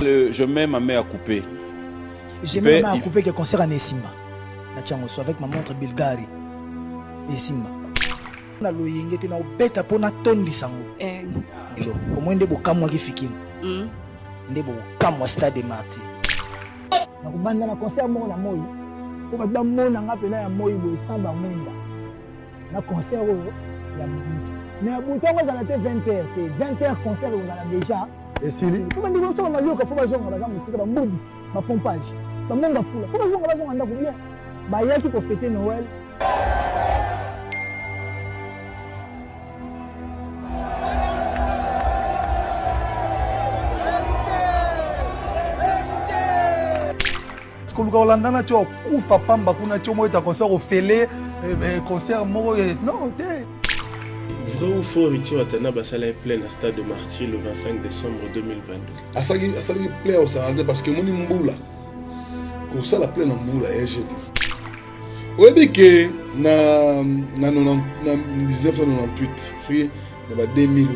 Je mets ma main à couper. Je mets ma main à couper que concert à Nessimba. Avec ma montre Bulgarie. Nessimba. Na loyenge te na obeta pona tondi sango. Au moins de bokamwa ki fikini. Nde bokamwa stade Martyr. Na kubanda na concert mo na moyi. Ko ba mona nga pena ya moyi bo samba mwenda. Na concert oyo ya Butu. Mais à Butu on va te 20h, 20h concert on a déjà. Et si faut ba ndiko to na yoka faut ba zonga ba musika ba mudu, ba pompage. Ba monga fula. Faut ba zonga ndako bien. Ba yaki ko fêter Noël. Koluka Holandana tu as kufa pamba kuna tu moi ta concert au fêlé concert moro non té vrai ou faux Héritier Watana basala est plein à stade de Martyr le 25 décembre 2022 asali plein au Sarandé parce que moni mbula ko sala plein na mbula EGT oyebi ke na 1998 fi na ba 2000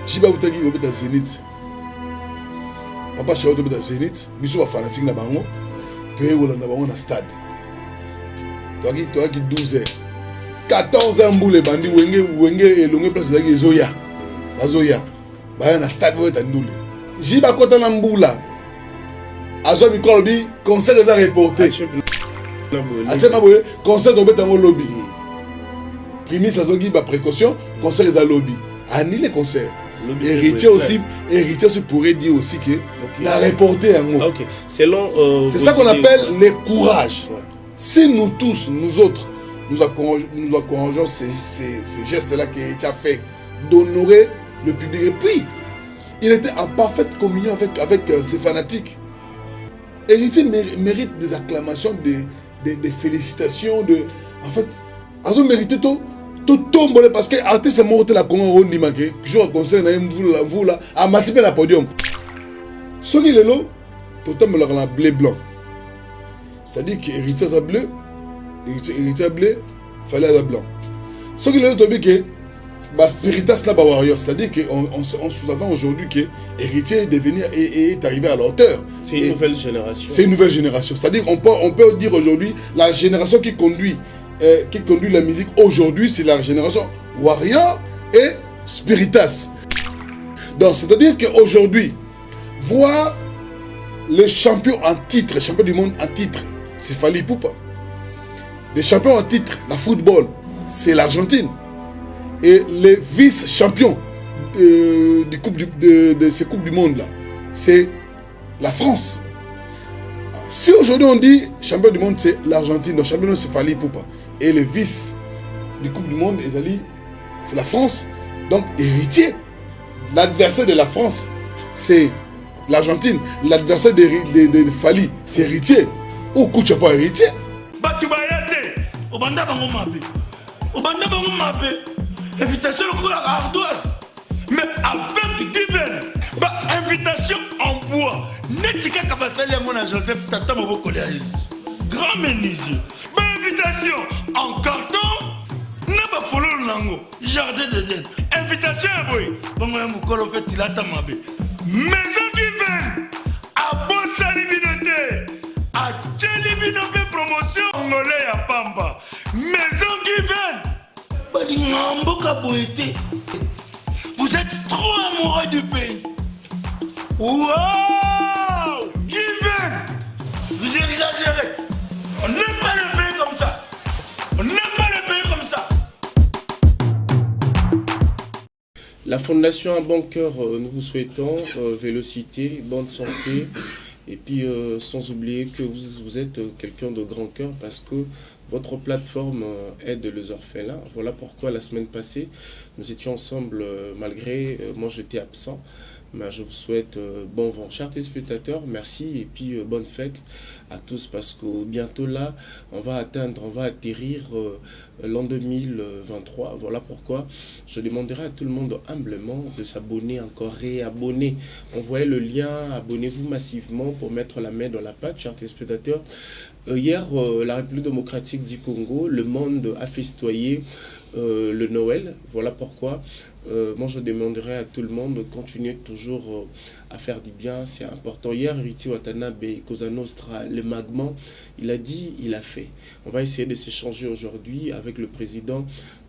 jiba utaki obeta Zénith papa chaud obeta Zénith biso ba fanatique na bango tu es au stade. Tu as 12 heures. 14 ans boule bandi wenge et longue place de Zoya. Bazoya. Ba na stade wo tandule. Jiba kota na mbula. Azo micro bi concert des reporté. Atema boye concert do betango lobby. Primis azogi ba précaution concert des lobby. Annule concert. Héritier aussi pourrait dire aussi que la reporter en haut. C'est ça qu'on appelle le courage. Ouais. Si nous tous, nous autres, nous encourageons ces gestes-là qu'Héritier a fait, d'honorer le public. Et puis, il était en parfaite communion avec ses fanatiques. Héritier mérite des acclamations, des félicitations. En fait, ils ont mérité tout. Tout tombe parce que l'artiste est mort de la Congo Rondi Maké, jour concert vous là, à Matipé la podium. Ce qui est là, tout tombe la blé blanc. C'est-à-dire que Héritier a bleu, Héritier bleu, fallait avoir blanc. Ce qui est là, que bah spiritas là warrior, c'est-à-dire qu'on sous-attend aujourd'hui que Héritier est arrivé à la hauteur. C'est une nouvelle génération. C'est une nouvelle génération. C'est-à-dire on peut dire aujourd'hui la génération qui conduit la musique aujourd'hui, c'est la génération Warrior et Spiritas. Donc, c'est-à-dire qu'aujourd'hui, voir les champions en titre, les champions du monde en titre, c'est Fally Ipupa. Les champions en titre, la football, c'est l'Argentine. Et les vice-champions de ces Coupes du Monde-là, c'est la France. Si aujourd'hui on dit champion du monde, c'est l'Argentine, donc champion du monde, c'est Fally Ipupa. Et le vice du Coupe du Monde, c'est la France. Donc, Héritier, l'adversaire de la France, c'est l'Argentine. L'adversaire de Fally, c'est Héritier. Ou tu n'as pas Héritier. Invitation au la ardoise. Mais avec Given, invitation en bois. Netika Kabasali à mon Joseph Tata Moboko grand menuisier. Invitation en carton. N'a pas follow l'ango. Jardin de Dieu. Invitation à boy. Bon, moi, mon colo fait il a ta mabé. Maison Given. À Bossa Libinoté. À Tchelibinoté promotion. Angolais à Pamba. Maison Given. Vous êt trop amoureux du pays. Wow! Given! Vous exagérez. On n'aime pas le pays comme ça. On n'aime pas le pays comme ça. La Fondation Un Bon Cœur, nous vous souhaitons vélocité, bonne santé. Et puis, sans oublier que vous êtes quelqu'un de grand cœur parce que votre plateforme aide les orphelins. Voilà pourquoi la semaine passée, nous étions ensemble malgré moi j'étais absent. Mais je vous souhaite bon vent. Chers téléspectateurs, merci et puis bonne fête à tous parce que bientôt là, on va atterrir l'an 2023. Voilà pourquoi je demanderai à tout le monde humblement de s'abonner encore, réabonner. Envoyez le lien, abonnez-vous massivement pour mettre la main dans la pâte, chers téléspectateurs. Hier, la République démocratique du Congo, le monde a festoyé le Noël. Voilà pourquoi moi je demanderais à tout le monde de continuer toujours à faire du bien, c'est important. Hier, Riti Watanabe, Cosa Nostra, le Magman, il a dit, il a fait. On va essayer de s'échanger aujourd'hui avec le président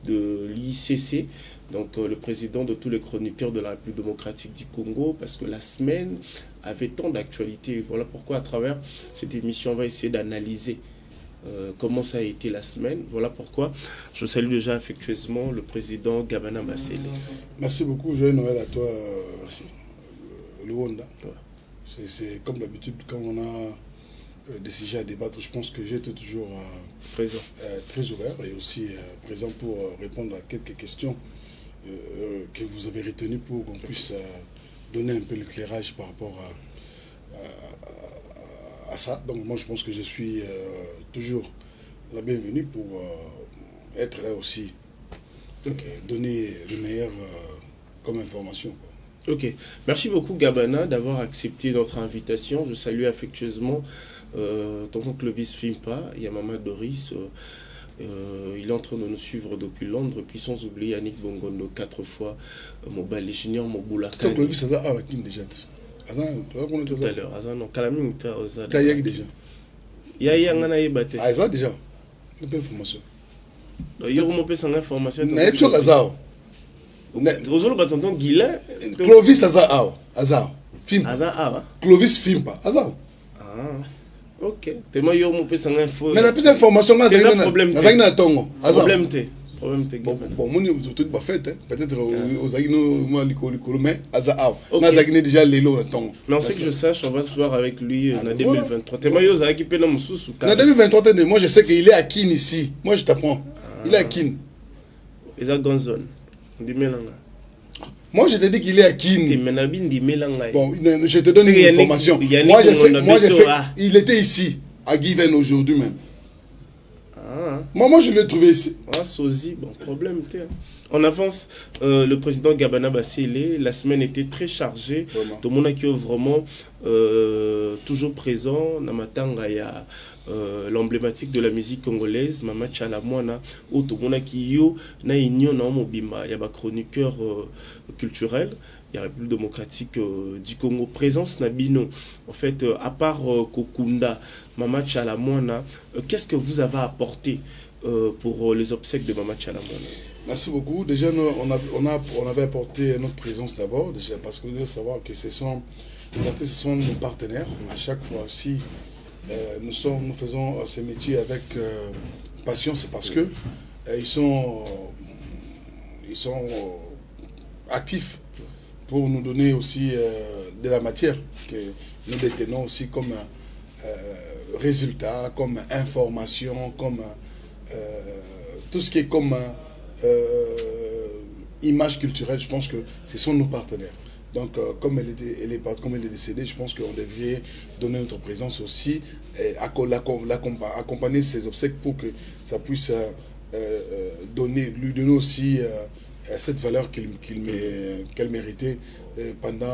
de l'ICC, donc le président de tous les chroniqueurs de la République démocratique du Congo, parce que la semaine avait tant d'actualités. Voilà pourquoi à travers cette émission, on va essayer d'analyser comment ça a été la semaine. Voilà pourquoi je salue déjà affectueusement le président Gabana Basele. Merci beaucoup, joyeux Noël à toi, Luanda. Ouais. C'est comme d'habitude, quand on a des sujets à débattre, je pense que j'étais toujours présent. Très ouvert et aussi présent pour répondre à quelques questions que vous avez retenues pour qu'on puisse donner un peu l'éclairage par rapport à ça. Donc moi je pense que je suis toujours la bienvenue pour être aussi donner le meilleur comme information. Ok, merci beaucoup Gabana d'avoir accepté notre invitation. Je salue affectueusement tonton Clovis Fimpa, Yamama Doris. Il est en train de nous suivre depuis Londres, puis sans oublier Yannick Bongondo 4 fois, Mobali Junior, Moboula Kani. Clovis, ça a la kin déjà. Tout à l'heure, non, Kalaming ta Oza. T'as yagi déjà. Yaya ngana yebate. Ah, ça déjà. Une information. Yo mo pesa information. Na epso kazao. Ozolo batonton Guilain. Clovis Azao. Azao. Film. Azao. Clovis Fimpa. Azao. Ah. Ok. Tellement yo mo pesa info. Mais la plus information nga na tongo. Azao. Problème te. Bon, mon tout pas fait, peut-être aux Aguino, moi, Licolo, mais Azao. Na Zagine déjà Lelo na tongo. Mais on sait que je sache, on va se voir avec lui en 2023. Tellement yo Zagi pe na mususu. En 2023, moi je sais qu'il est à Kin ici. Moi je t'apprends. Il est à Kin. Eza Gonzone. Ndimelanga. Moi, je te dis qu'il est à Kin. Bon, je te donne une information. Moi, je sais, il était ici, à Given aujourd'hui même. Ah. Moi, je l'ai trouvé ici. Ah, sosie, bon, problème. On avance. Le président Gabana Basele, la semaine était très chargée. Tout le monde qui est vraiment toujours présent. Namatanga, il y a l'emblématique de la musique congolaise, Mama Chalamwana, où tout le monde qui est na union na mobimba, il y a des chroniqueurs culturels, il y a la République démocratique du Congo, présence Nabino. En fait, à part Kokunda, Mama Chalamwana, qu'est-ce que vous avez apporté pour les obsèques de Mama Chalamwana? Merci beaucoup. Déjà, on avait apporté notre présence d'abord, déjà parce que vous devez savoir que les artistes sont nos partenaires. À chaque fois, si nous faisons ces métiers avec passion, c'est parce que ils sont actifs pour nous donner aussi de la matière que nous détenons aussi comme résultat, comme information, comme tout ce qui est comme image culturelle. Je pense que ce sont nos partenaires. Donc, comme elle est décédée, je pense qu'on devrait donner notre présence aussi et accompagner ses obsèques pour que ça puisse lui donner aussi cette valeur qu'elle méritait pendant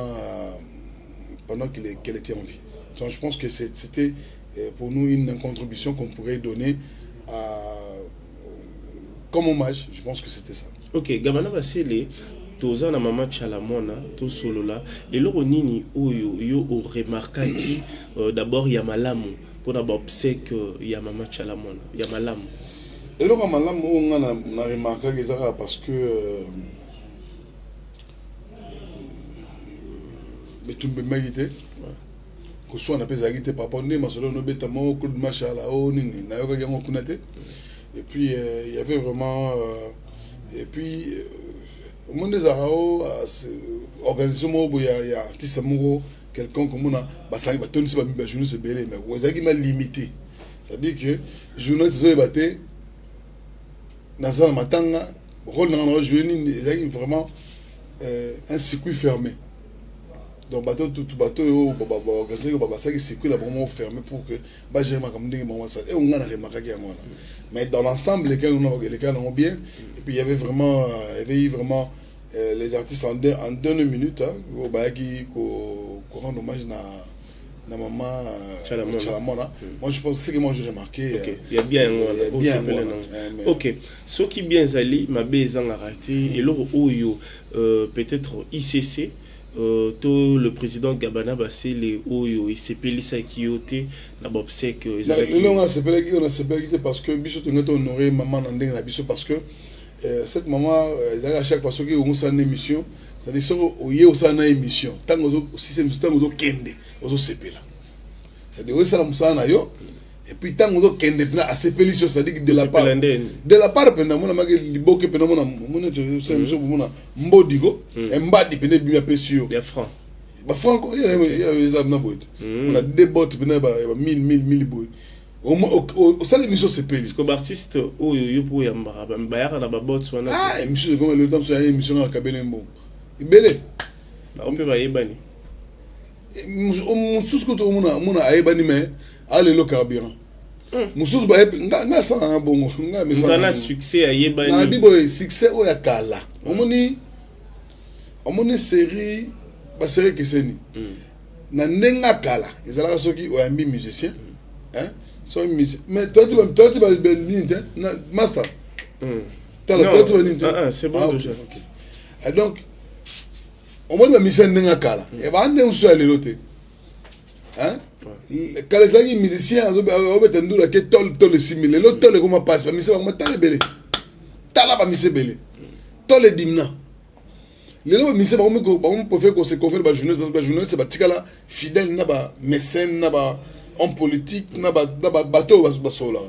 qu'elle était en vie. Donc, je pense que c'était pour nous une contribution qu'on pourrait donner comme hommage. Je pense que c'était ça. Ok, Gabana Basele. Toza na Mama Chalamwana, to solola, et loro nini oyo yo o remarquaki d'abord ya malamu pour d'abord obsèque ya Mama Chalamwana, ya malamu. Et loro malamu on a remarqué ezaka parce que betumbe magité ko so na pesa gité papa ne masolo no beta mo ko machala o nini na yoka yango kunate. Et puis il y avait vraiment et puis au monde des arao organisation il y a artiste quelqu'un comme on a basang baton c'est pas mi journée c'est belé mais vous avez mal limité, c'est à dire que journée c'est baté dans un matanga rôle dans le jouer ni vraiment un circuit fermé. Donc bateau tout bateau organiser que baba ça qui circuit là vraiment fermé pour que ba j'ai ma comme dingue moi ça et on a remarqué à moi. Mais dans l'ensemble les gars ont bien et puis il y avait vraiment les artistes en 2 minutes au bagi ko rendre hommage na maman Chalamona. Moi je pense que c'est que moi j'ai remarqué. Il y a bien un OK. Ce qui bien allé ma bezang arrêté et l'autre oyo peut-être ICC tout le président Gabana c'est les oyo ICP lisa kioté na bobsek on a s'appelé parce que biso to honoré maman ndeng na biso parce que cette maman à chaque fois que on a une émission ça dit ça oye au sana émission tant si c'est tant au kende au sepela ça dit ça la musana yo et puis tant au kende na asepeli ça dit de la part pendant mon amaki liboke pendant mon c'est monsieur mon mbodigo mbadi pendant bien pesio ya franc ba franc il y a les abna boit on a des bottes pendant 1000 boy au salle émission sepeli parce que artiste oyo pour ya mbaya na ba bottes wana ah émission comme le temps sur émission na kabelembo ibele on peut yebani mususu ko to muna ayebani mais ale lo carburant mususu ba nga sa bongo nga mais ça na succès ayebani na bibo succès o ya kala omoni série ba série que c'est ni na nenga kala ezala soki o yambi musicien hein so musicien mais toi tu vas ben na master c'est bon déjà OK et donc au moins musicien nenga kala e ba ne usu ale lote hein quand les musiciens ont betendu la que tol simile le tol comment passe musicien comment tala belé tala ba musicien belé tol dimna les gens musiciens ba on peut faire qu'on se confie ba jeunesse parce que jeunesse c'est ba tikala fidèle na ba mécène na ba homme politique na ba bateau ba sola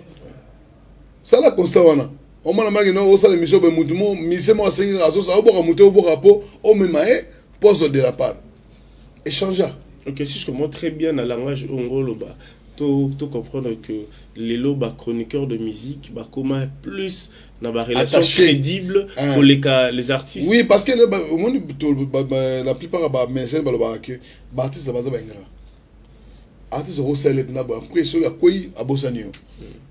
ça la constat wana on m'a marqué non au salle émission ba mutumo musicien mo sengi raso ça oboka muto oboka po o memae poste de la part échanger. OK, si je comprends très bien le langage ongoloba, tu comprendre que les loba chroniqueurs de musique bah comment plus dans la relation crédible pour les artistes. Oui, parce que la plupart bah mais c'est que artiste baza bengra. Artiste au célèbre na ba après sur la quoi abosanio.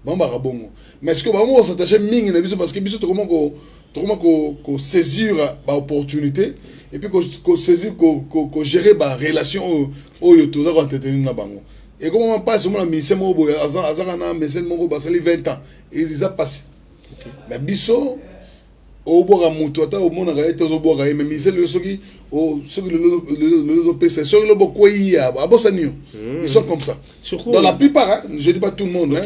Bamba rabongo. Mais est-ce que bah moi s'attacher mingi na biso parce que biso comment ko saisir ba opportunité et puis qu'on saisir qu'on gérer ba relation au yotoza ko entretenir na bango et comment on passe mon ministère mo boya azaka na ministère mo ba sali 20 ans et ils a passé mais biso au boka muto ata au mona ga ete zo boka mais ministère le soki au soki le OPC soki le boko ya abosanio ils sont comme ça dans la plupart hein, je dis pas tout le monde hein,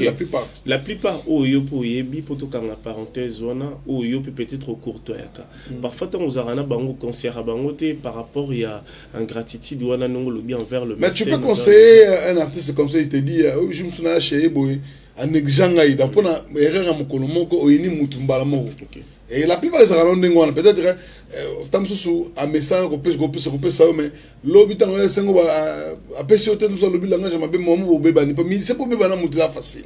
la plupart oyo po yebi poto kanga parenthèse wana oyo peut-être au courto yaka parfois tant aux arana bango concert bango te par rapport il y a ingratitude wana nongo lobi envers le mais tu peux conseiller un artiste comme ça il te dit je me suis acheté boy en exanga ida pona erreur mokolo moko oyini mutumbala moko et la plupart des arana peut-être tamsusu a message ko pese ça mais lobi tango sengo ba apesi hotel nous lobi langage mabe momo beba ni pas mais c'est pour beba na mutu facile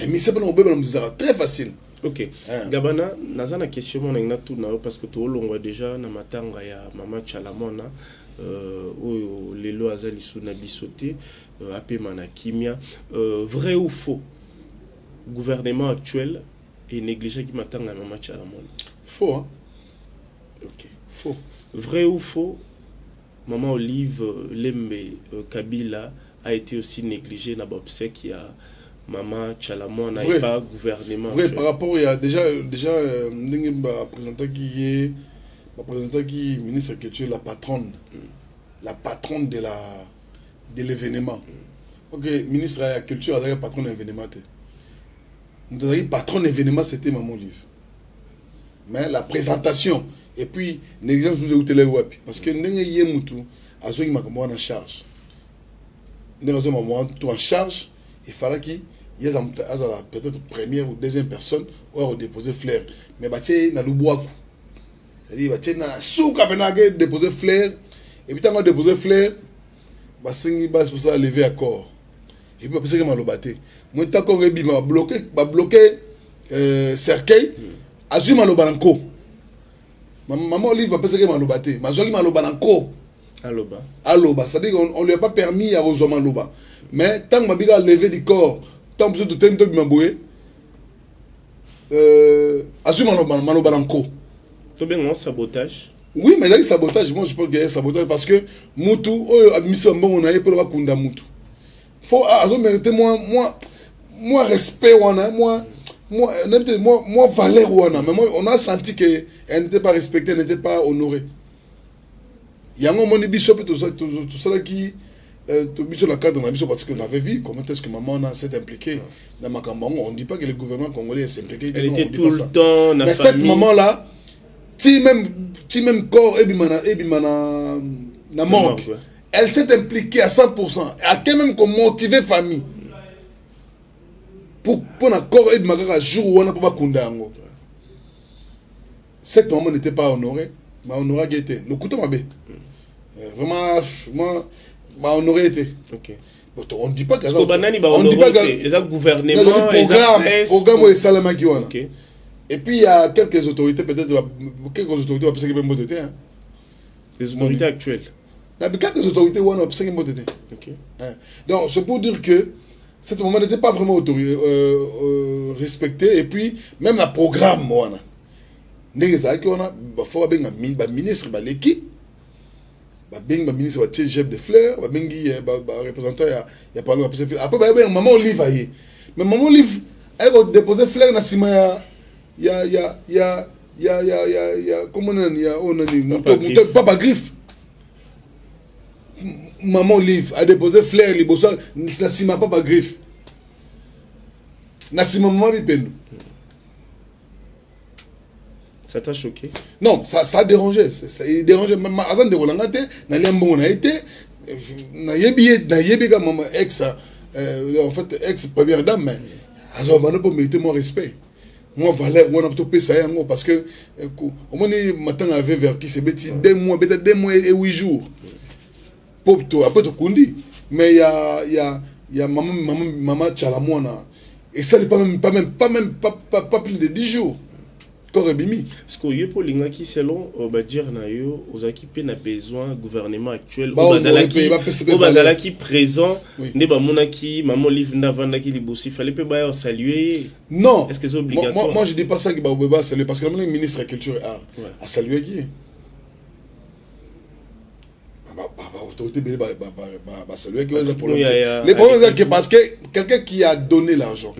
mais c'est pas no beba na mutu très facile. OK. Gabana nazana question na tout na parce que to longwa déjà na matanga ya mama Chalamona oyo lelo azali suna bisoté apema na kimia vrai ou faux gouvernement actuel est négligé qui matanga mama Chalamona? Faux hein. OK. Faux. Vrai ou faux, Maman Olive Lembe Kabila a été aussi négligée dans l'obsèque qui a Maman Chalamona n'a pas gouvernement. Vrai, par rapport, il y a déjà présenté qui est ministre de la Culture, la patronne de l'événement. OK, ministre de la Culture, la patronne de l'événement. La patronne de l'événement, c'était Maman Olive. Mais la présentation, et puis, négligence nous a les web. Parce que nous avons en charge. Nous avons en charge. Il fallait qu'il y ait peut-être première ou deuxième personne où on déposer fleurs. Mais il y a le bois. C'est-à-dire qu'il y a souk à déposer fleurs. Et puis, quand on déposer fleurs, il va se lever à corps. Et puis, après, il va le battre. Moi, tant qu'on va bloquer cercueil, azuma le balanco. Maman Olive va penser que maloba te. Mazoki maloba nanko. Aloba. Aloba, c'est-à-dire qu'on lui a pas permis à Rosoma loba. Mais tant que Mabiga a levé du corps, tant que tu t'es maboué, assume maloba nanko. Tu bien un sabotage. Oui, mais il y a sabotage. Moi, je pense qu'il y a sabotage parce que Moutou, on a pour le Kunda Moutou. faut mériter moi respect moi valeur mais moi on a senti que elle n'était pas respectée, elle n'était pas honorée. Yango moni biso tout ça qui sur la cadre parce qu'on avait vu comment est-ce que maman s'est impliquée dans Makambongo. On ne dit pas que le gouvernement congolais s'est impliqué. Elle était tout le temps. Mais cette maman-là, si même corps ebimana na manque, elle s'est impliquée à 100%. Elle a quand même motivé famille pour na corps ebimaka jour où on n'a pas kundango. Cette maman n'était pas honorée, mais honorée qui était. Le couteau m'a bé. Vraiment, moi. On aurait été. Okay. On ne dit pas que ça. On ne dit pas que les gouvernements, programme et Salama qui ont. Et puis il y a quelques autorités peut-être qui penser qu'ils peuvent voter. Les autorités actuelles. Il y a quelques autorités qui ont pensé qu'ils peuvent voter. Donc c'est pour dire que cet moment n'était pas vraiment respecté. Et puis même le programme, on a. Il faut avoir un ministre, l'équipe. Bing ministre va tirer chef de fleurs bengi représentant ya parler après maman Olive aye mais maman Olive elle va déposer fleurs na sima ya comment on ya on papa griffe maman Olive a déposé fleurs liboso na sima papa griffe na sima maman Bipendo. Ça t'a choqué? Non, ça a dérangé. Ça a dérangé. Même Azan de Rolangate, n'a liambon a été, n'a yébi comme maman ex, en fait ex première dame, mais Azan m'a pas mérité mon respect. Moi valeur, on a topé ça parce que au moins matin avait vers qui c'est bêtis 2 mois, peut-être 2 mois et 8 jours. Pour toi après tout kundi, mais il y a maman Chalamona et ça n'est pas même plus de 10 jours. Parce que yo polinga qui selon dire na yo aux équipes n'a besoin gouvernement actuel au bazala qui présent ne ba mona qui maman Olive ndavanda qui libosi fallait pas ba saluer. Non, est-ce que c'est obligatoire? Moi je dis pas ça qui ba saluer parce que le ministre de la culture a salué qui autorité saluer qui les problèmes c'est parce que quelqu'un qui a donné l'argent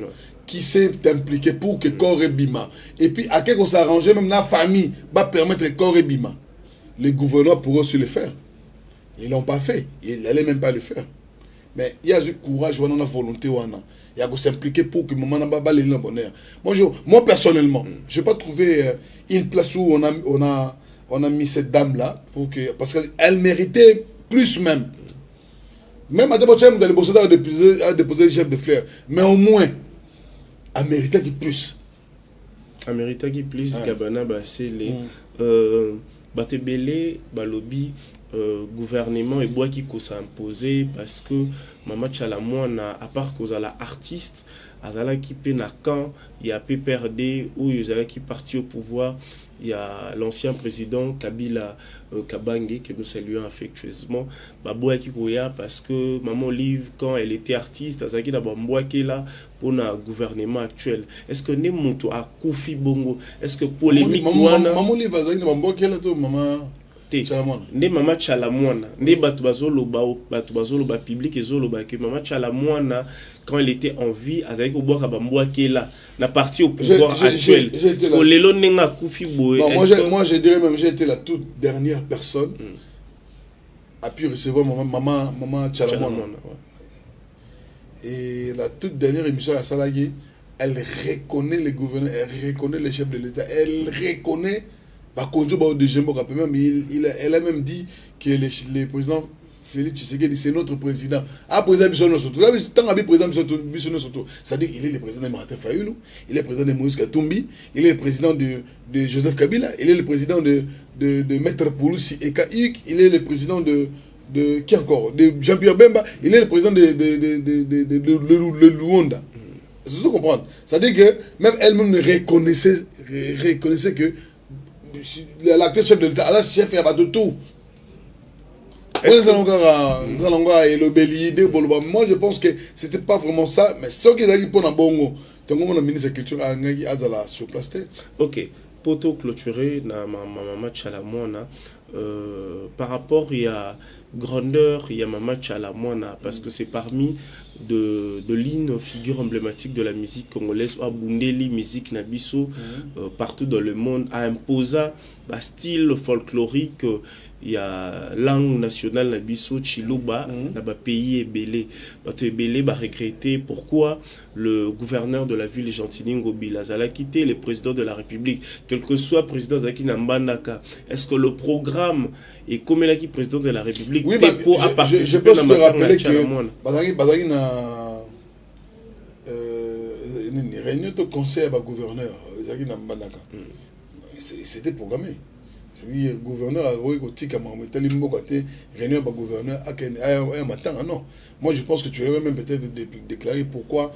qui s'est impliqué pour que corps et bima et puis à quelque chose s'arranger même la famille va permettre corps et bima les gouverneurs pourront aussi le faire. Ils l'ont pas fait, ils n'allaient même pas le faire, mais il y a du courage, on a la volonté, il y a que s'impliquer pour que maman n'a pas les bonheur. Moi personnellement je n'ai pas trouvé une place où on a mis cette dame là pour que parce qu'elle méritait plus même à Debocham dans les bosses à déposer le chef de fleurs, mais au moins Américain qui plus. Américain qui plus, Gabana, c'est les Batebele, Balobi, gouvernement et bois qui s'est imposé parce que Maman Chalamouana, à part qu'on a l'artiste, Azala qui peine à Caen, il y a PPRD ou Azala qui parti au pouvoir. Il y a l'ancien président Kabila Kabange que nous saluons affectueusement. Baboua qui parce que Maman Olive, quand elle était artiste, Azaki d'abord qui là pour le gouvernement actuel. Est-ce que nous montons à Kofi Bongo? Est-ce que polémique Maman Olive Azaki d'abord qui là tout maman ne Maman Chalamouana, ne Batubazolo public et Zolo que Maman Chalamouana quand elle était en vie, Azaki Oboka Bamboa qui est là, la partie au pouvoir actuel. Moi je dirais même j'ai été la toute dernière personne à pu recevoir maman Chalamouana. Et la toute dernière émission à Salagui, elle reconnaît les gouverneurs, elle reconnaît les chefs de l'État, elle reconnaît elle a même dit que le président Félix Tshisekedi c'est notre président. Président c'est-à-dire il est le président de Martin Fayulu, il est le président de Moïse Katumbi, il est le président de Joseph Kabila, il est le président de Maître Pouloussi et Kaïk, il est le président de qui encore de Jean-Pierre Bemba, il est le président de Luanda. C'est tout comprendre. C'est-à-dire que même elle-même reconnaissait que l'acteur chef de l'État, là, chef il y a pas de tout. Moi je pense que c'était pas vraiment ça, mais ce qu'ils ont pour un bongo, tant que mon ministre de la Culture a sur place. Ok, pour tout clôturer, na maman Chalamouana, par rapport il y a grandeur, il y a Mama Chalamwana, parce que c'est parmi de lignes figures emblématiques de la musique congolaise, Abundeli, musique Nabiso, partout dans le monde, a imposé un style folklorique. Il y a langue nationale Nabiso, Chiluba, dans le pays Ebélé. Ebélé va regretter pourquoi le gouverneur de la ville Gentilini Ngobila a quitté le président de la République, quel que soit le président Zaki Nambandaka. Est-ce que le programme est comme il a dit président de la République? Oui, je peux te rappeler que Bazaki na réunion de conseil à gouverneur Zaki Nambandaka. C'était programmé. C'est-à-dire le gouverneur a réunion de gouverneur à matin. Non. Moi, je pense que tu aurais même peut-être déclaré pourquoi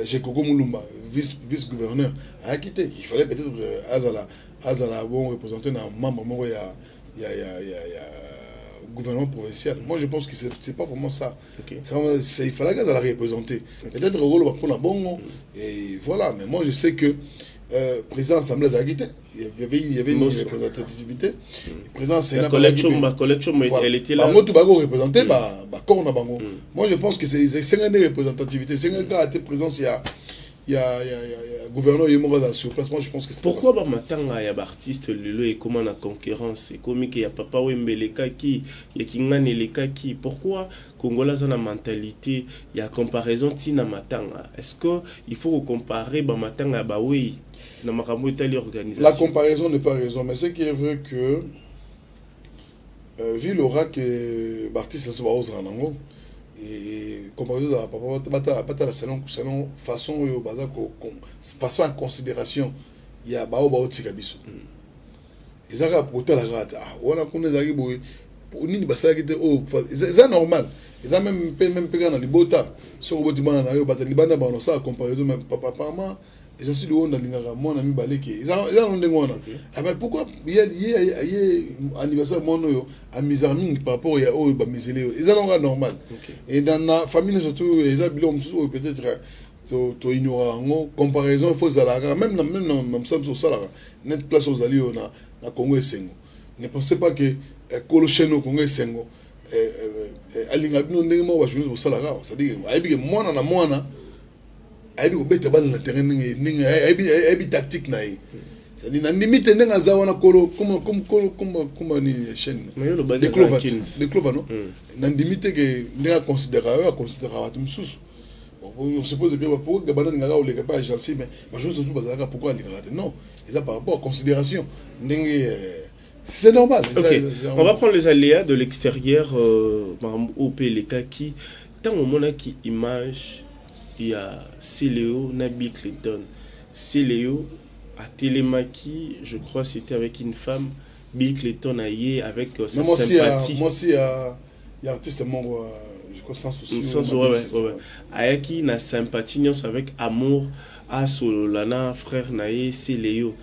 Jekoko Moulumba, vice-gouverneur, a quitté. Il fallait peut-être Azala bon représenter un membre il y a gouvernement provincial. Moi, je pense que c'est pas vraiment ça. Okay. Il fallait qu'Azala représenter. Peut-être le rôle va prendre un bon. Et voilà. Mais moi, je sais que président Assemblée a quitté. Il y avait une représentativité. Le président Sénat elle était là. Représenté, moi, je pense que c'est 5 années de représentativité. 5 ans à être présence, il y a gouverneur Yemora sur place. Moi, je pense que c'est pourquoi il y a artiste Lelo et comment la concurrence c'est comme qu'il y a Papa Wembele Kaki, il y a Kingane le Kaki. Pourquoi Congola a une mentalité, il y a comparaison Tina Matanga. Est-ce qu'il faut comparer Matanga à Baoui? La comparaison n'est pas raison, mais ce qui est vrai que vu l'aura que l'artiste se voit aux Ranango et comparaison à Papa selon façon façon en considération il y a Bao Tikabiso. Ils ont apporté la rate. On a connu les Boy pour une bassage qui était c'est normal. Ils ont même payé dans les bota sur le bâtiment na yo batali bana ba ça comparaison même papa maman. Et je suis le haut dans mon ami Baleke. Ils ont demandé. Mais pourquoi il y a anniversaire mon ami Armin par rapport à eux Bamisele. Ils ont normal. Et dans la famille surtout ils ont peut-être to ignorer comparaison il faut zalaga même dans Samson Salara net place aux alliés na Congo et Sengo. Ne pensez pas que Kolocheno Congo et Sengo alinga bino ndenge mo ba jouer au Salara, c'est-à-dire aibi mwana na mwana aibi obeta bal na terrain ninga aibi tactique na yi. C'est-à-dire na limite ndenge zawana kolo comme ni chaîne de clover non na limite que ndenge considérer watu msusu. On suppose que pourquoi que banane ngaka ou les pas agency mais je sais pas pourquoi les gars non, ils par rapport à considération ndenge c'est normal. Okay. On va prendre les aléas de l'extérieur, OP, les kaki. Tant au moment qui image, il y a Cléo, Nabi Clinton. Cléo à Télémaki, je crois c'était avec une femme. Bill Clinton a y avec sa sympathie. Moi aussi, il y a artiste membre, je crois sans souci. Sans souci, ouais. Ayaki na sympathie avec amour à Solana, frère naïe, Cléo.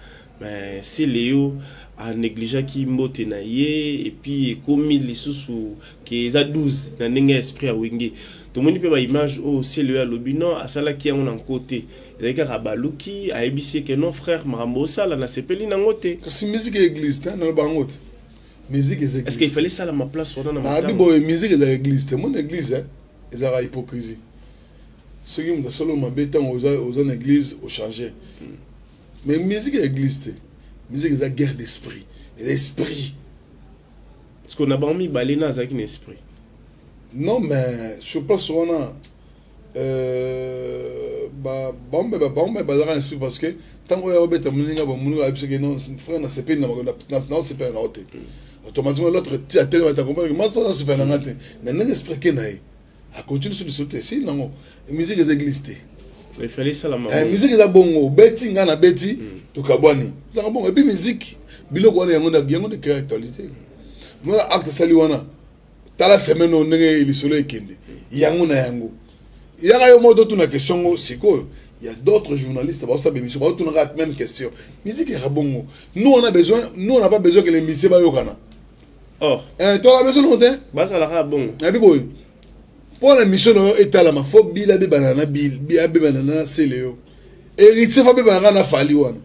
Mais Cléo a négligé qui mbote naïe et puis comme il sous qui a 12 na n'engue esprit à wenge. Tout le monde peut image au Cléo à l'obino à cela qui est en côté. C'est que Rabaluki a ébissé que non frère Marambo Sala n'a sepeli n'angote. C'est musique église, hein, dans bangote. Musique église. Est-ce qu'il fallait ça à ma place ou dans ma place? Ah, bon, musique de l'église, c'est mon église, hein. Ils ont hypocrisie. Ceux qui me solo m'embêtent aux églises au changer. Mais musique église, musique c'est la guerre d'esprit, l'esprit. Est-ce qu'on a pas mis Balena avec un esprit? Non, mais sur place on a bon un esprit parce que tant qu'on a obéi moninga moninga a que non frère na sepel na non sepel na hote automatiquement l'autre a tellement ta comprendre que moi ça sepel na ngate na n'engue esprit que na a continue sur le sauter si non musique des églises. Il fallait ça la maman. Musique est bongo, betting na beti to kabwani. Ça bon et puis musique biloko na yango de actualité. Moi acte sali wana. Tala semaine on ngé il soleil kende. Yango na yango. Il y a yo modo tuna question siko. Il y a d'autres journalistes ba ça bémission ba tuna la même question. Musique est bongo. Nous on n'a pas besoin que les musiciens ba yokana. Or, toi la besoin longtemps. Ba ça la bon. Et puis boy. Pour la mission est à la ma faut bila be banana banana Cléo héritier fa be banana na fali wana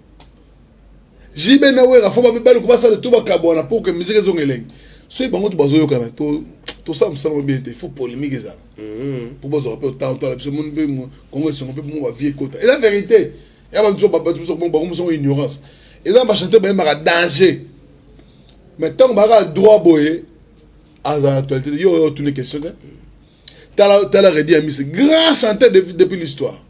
jibe na wera faut ba balo ko basala tout ba kabona pour que musique zongeleng soki bango to bazoyokana tosala mosala bien te faut polémique ezala po bozwaka mpe otala biso moni mpe kongo esongo mpe bongo bavie ekota eza vérité ya bato biso bango mosongo ignorance eza bachanteur bayembaka danger mais ntango baka droit boye aza na actualité yo oyo otuni question te tala redi ya mise grand chanteur depuis l'histoire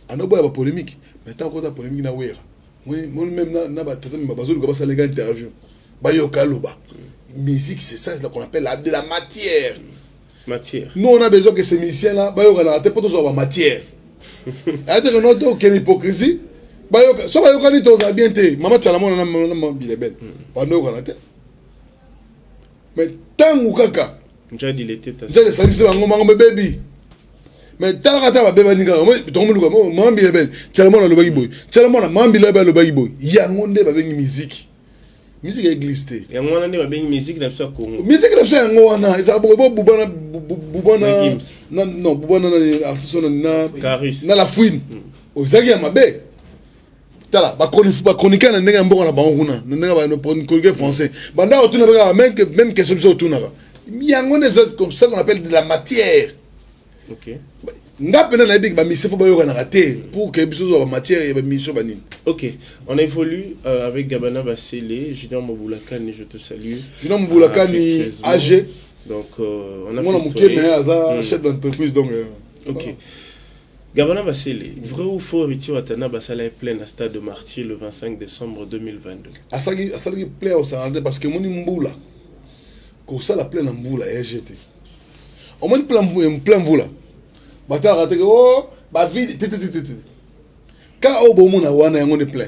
anoboya bapolémique mais ntango kota polémique na wera moni même na batata mima bazoluka basalenga interview bayoka aloba musique c'est ça qu'on appelle de la matière. Nous on a besoin que ces musiciens là bayoka na te poto zo matière. C'est-à-dire que notre quelle hypocrisie bayoka so bayoka ni to za bien te mama tchala mona na bilebel. Pano yoka na te. Mais tangu kaka nja dilete ta. Nja le salisi bango mango baby. Mais tala kata ba beba ninga mo to muluka mo mama bilebel tchala mona lo bagi boy. Tchala mona mama bilebel lo bagi boy. Yango nde ba bengi musique. Musique église te. Ya ngwana nde ba bengi musique na biso Congo. Musique na biso yango wana eza bo bubana non bubana na artiste na Caris. Na la fouine. Ozaki ya mabe. Tala ba chroniquer na ndenge mboko na bango kuna. Na ndenge ba chroniquer français. Banda otuna ba même question biso otuna ba. Yango ne comme ça qu'on appelle de la matière. OK. Pour que biso ba matière et ba mission banine. OK, on évolue avec Gabana Bassele, Junior Moboulakani, je te salue. Junior Moboulakani AG. Donc on a fait chef d'entreprise donc OK. Gabana Bassele, vrai ou faux Héritier Watana Bassala est plein à Stade de Martyr le 25 décembre 2022. Asagi plein au Sarandé parce que moni mboula. Ko ça la plein en mboula et jeté. Au moins plein mboula. Bata raté oh ba vide quand au bon mona wana yango ne plein.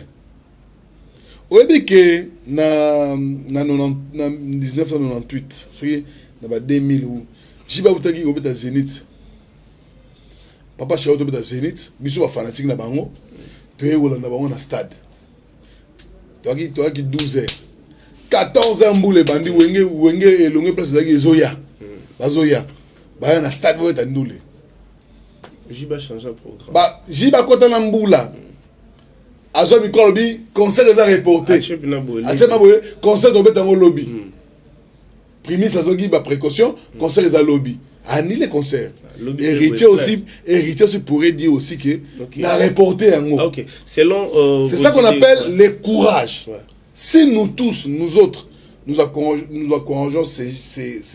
Oyebi ke na 1998 soki na ba 2000 ou jiba utaki obeta Zénith. Papa Chao to beta Zénith, biso ba fanatique na bango. Toye wala na bango na stade. Toaki 12 heures. 14 ans mboule bandi wenge elonge place zaki ezoya. Bazoya. Ba na stade bo etandule. Jiba change le programme. Bah, Jiba kota na mbula. Azo mikolo bi concert est reporté. Achep concert au betango lobby. Primis azo gi ba précaution, concert est à lobby. Annule les concerts. Héritier aussi pourrait dire aussi que na reporté en haut. OK. Selon c'est ça qu'on appelle le courage. Ouais. Si nous tous, nous autres, nous encourageons ces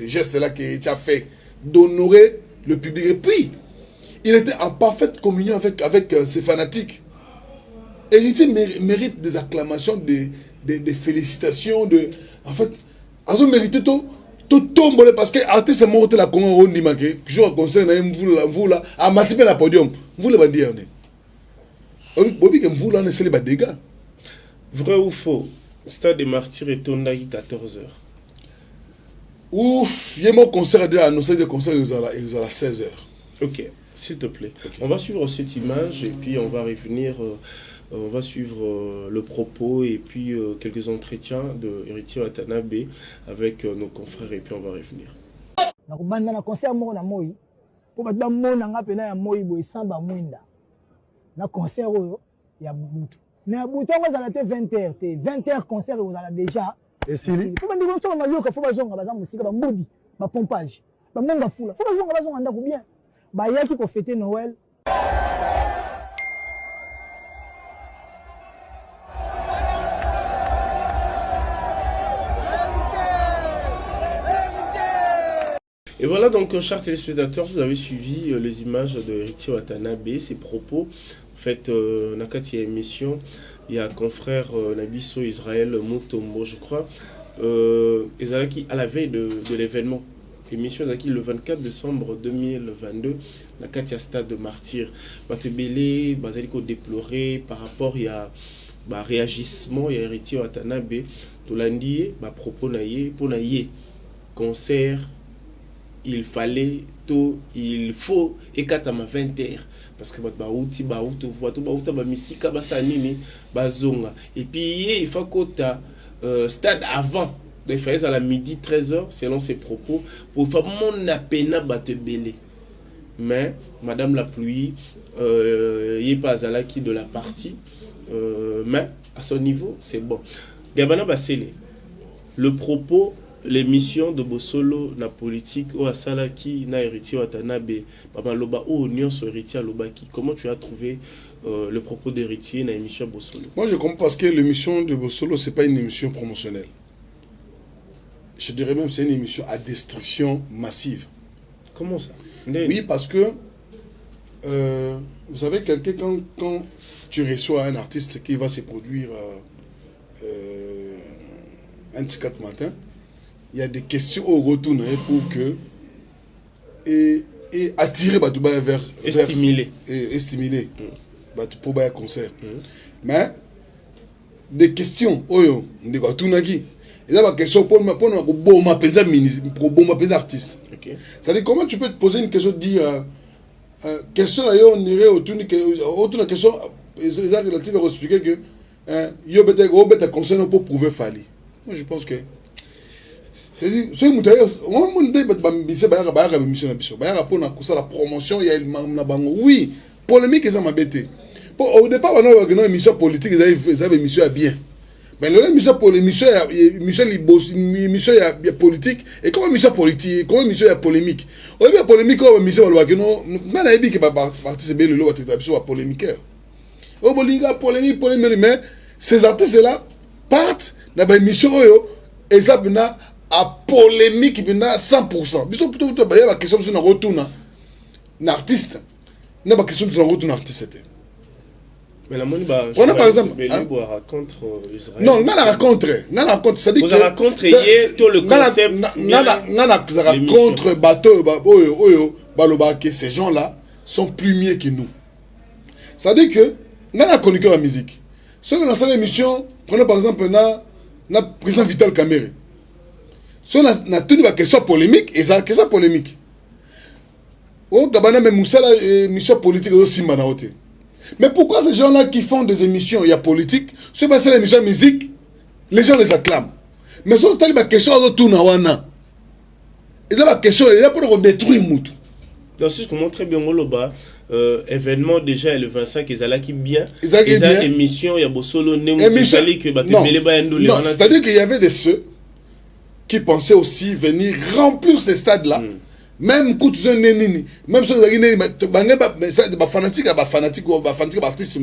gestes-là qu'Héritier a fait d'honorer le public et puis il était en parfaite communion avec ses fanatiques. Héritier mérite des acclamations, des félicitations. En fait, ils ont mérité tout tomber parce que l'artiste est mort de la Congo, on dit que je concerne vous là, à Matipé la podium. Vous le bandez. Bobby, vous là, c'est les dégâts. Vrai ou faux? Stade des Martyrs est tourné à 14h. Ouf, il y a mon concert à annoncer des concerts à 16h. Ok. S'il te plaît. Okay. On va suivre cette image et puis on va revenir, on va suivre le propos et puis quelques entretiens de Héritier Watanabe avec nos confrères et puis on va revenir. Na concert mo na moi po ba mona nga pena ya moi boy samba mwinda na concert oyo ya butu na butu ngo za la 20h te 20h concert vous ala déjà et sili po ba ndiko so ma yoka fo ba zonga ba za musika ba mbudi ba pompage ba monga fula fo ba zonga ndako bien bayaki ko fêter Noël. Et voilà donc, chers téléspectateurs, vous avez suivi les images de Héritier Watanabe, ses propos. En fait, Nakati émission, il y a un confrère Nabiso Israël Mutombo, je crois, Ezalaki à la veille de l'événement. Émission Zaki le 24 décembre 2022, la Katia Stade de Martyr. Batebele, Bazaliko déploré par rapport à réagissement, il y a Héritier Watanabe, Tolandi, propos naïe, pour naïe, concert, il faut, et quand à ma 20h, parce que et puis il faut que stade avant. De faire à la midi 13h, selon ses propos, pour faire mon appena batebele. Mais, Madame la pluie, il n'est pas à la qui de la partie, mais à son niveau, c'est bon. Gabana Bassele, le propos l'émission de Bosolo, la politique, ou à Salaki, na héritier Watanabe, Baba Loba, ou Union sur héritier à Lobaki. Comment tu as trouvé le propos d'héritier dans l'émission Bosolo? Moi, je comprends parce que l'émission de Bosolo, ce n'est pas une émission promotionnelle. Je dirais même que c'est une émission à destruction massive. Comment ça? Oui, parce que, vous savez, quand tu reçois un artiste qui va se produire un petit 4 matin, il y a des questions au retour pour que et attirer Batouba vers stimuler pour un concert. Mais des questions oyo de Batunaki et là la question pour bomba artiste. C'est-à-dire comment tu peux te poser une question de dire question là on irait autour de question ils ont relative à expliquer que yo beta concert pour prouver Fali. Moi je pense que c'est-à-dire, la promotion, il y a oui, polémique, ça m'a bêté. Au départ, on a une émission politique, ils avaient une émission bien. Mais l'émission politique, et comme émission politique, comme émission polémique. On a polémique, on a émission polémique. Mais ces artistes-là partent dans une émission. Et ça, à polémique, 100%. Bisous plutôt, il y a une question sur un retour d'artiste. Il y a une question sur un retour d'artiste. Mais la monnaie, on a par exemple. Raconte Israël. Non, on a raconté. C'est-à-dire que. Vous avez raconté hier tout le concept. On a raconté bateau, ces gens-là sont plus mieux que nous. C'est-à-dire que, on a connu que la musique. Si on a une émission, prenez par exemple, on a président Vital Kamere. Si on a tenu la question polémique, et ça, question polémique. On a même une émission politique aussi, mais pourquoi ces gens-là qui font des émissions, il y a politique, si c'est l'émission musique, les gens les acclament. Mais si on a une question, on tourne à Wana. Et là, la question, il y a pour détruire Moutou. Donc, si je comprends très bien, événement déjà le 25, ils allaient qui bien. Ils allaient émission, il y a Bosolo, non, c'est-à-dire qu'il y avait des ceux qui pensaient aussi venir remplir ces stades-là. Même quand tu es né, même si tu es né, fanatique artiste,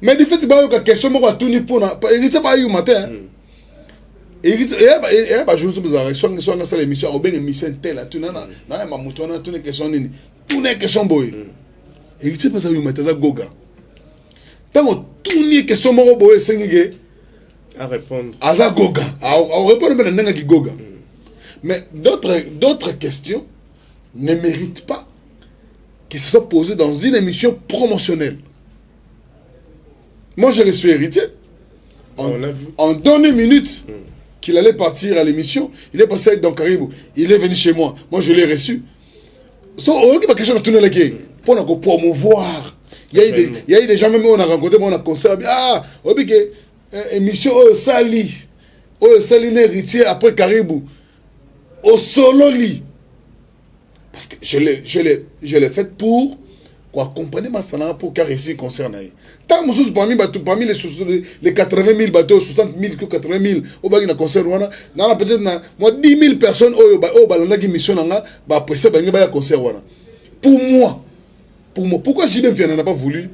mais du fait que tu as une question, tu as tourné pour hériter par le matin. Et je suis l'émission, l'émission telle, tu as une question, tu as une question, hériter par le matin, Goga. Tant que tu as une question, à répondre. À Goga. À répondre à Goga. Mais d'autres questions ne méritent pas qu'ils se soient posées dans une émission promotionnelle. Moi, je suis héritier. En 2 minutes qu'il allait partir à l'émission, il est passé avec Don Caribou. Il est venu chez moi. Moi, je l'ai reçu. Ma question de tourner les pour promouvoir. Il y a eu des gens, même on a rencontré, on a conseillé. Ah, émission Sali héritier après Caribou. Au solo lit. Parce que je l'ai fait pour accompagner ma salon pour caresser le concert. Tant que parmi les 80 000 bateaux, 60 000, 80 000, au bas de concert, peut-être 10 000 personnes qui mission apprécier le concert. Pour moi, pourquoi JB Piana n'a pas voulu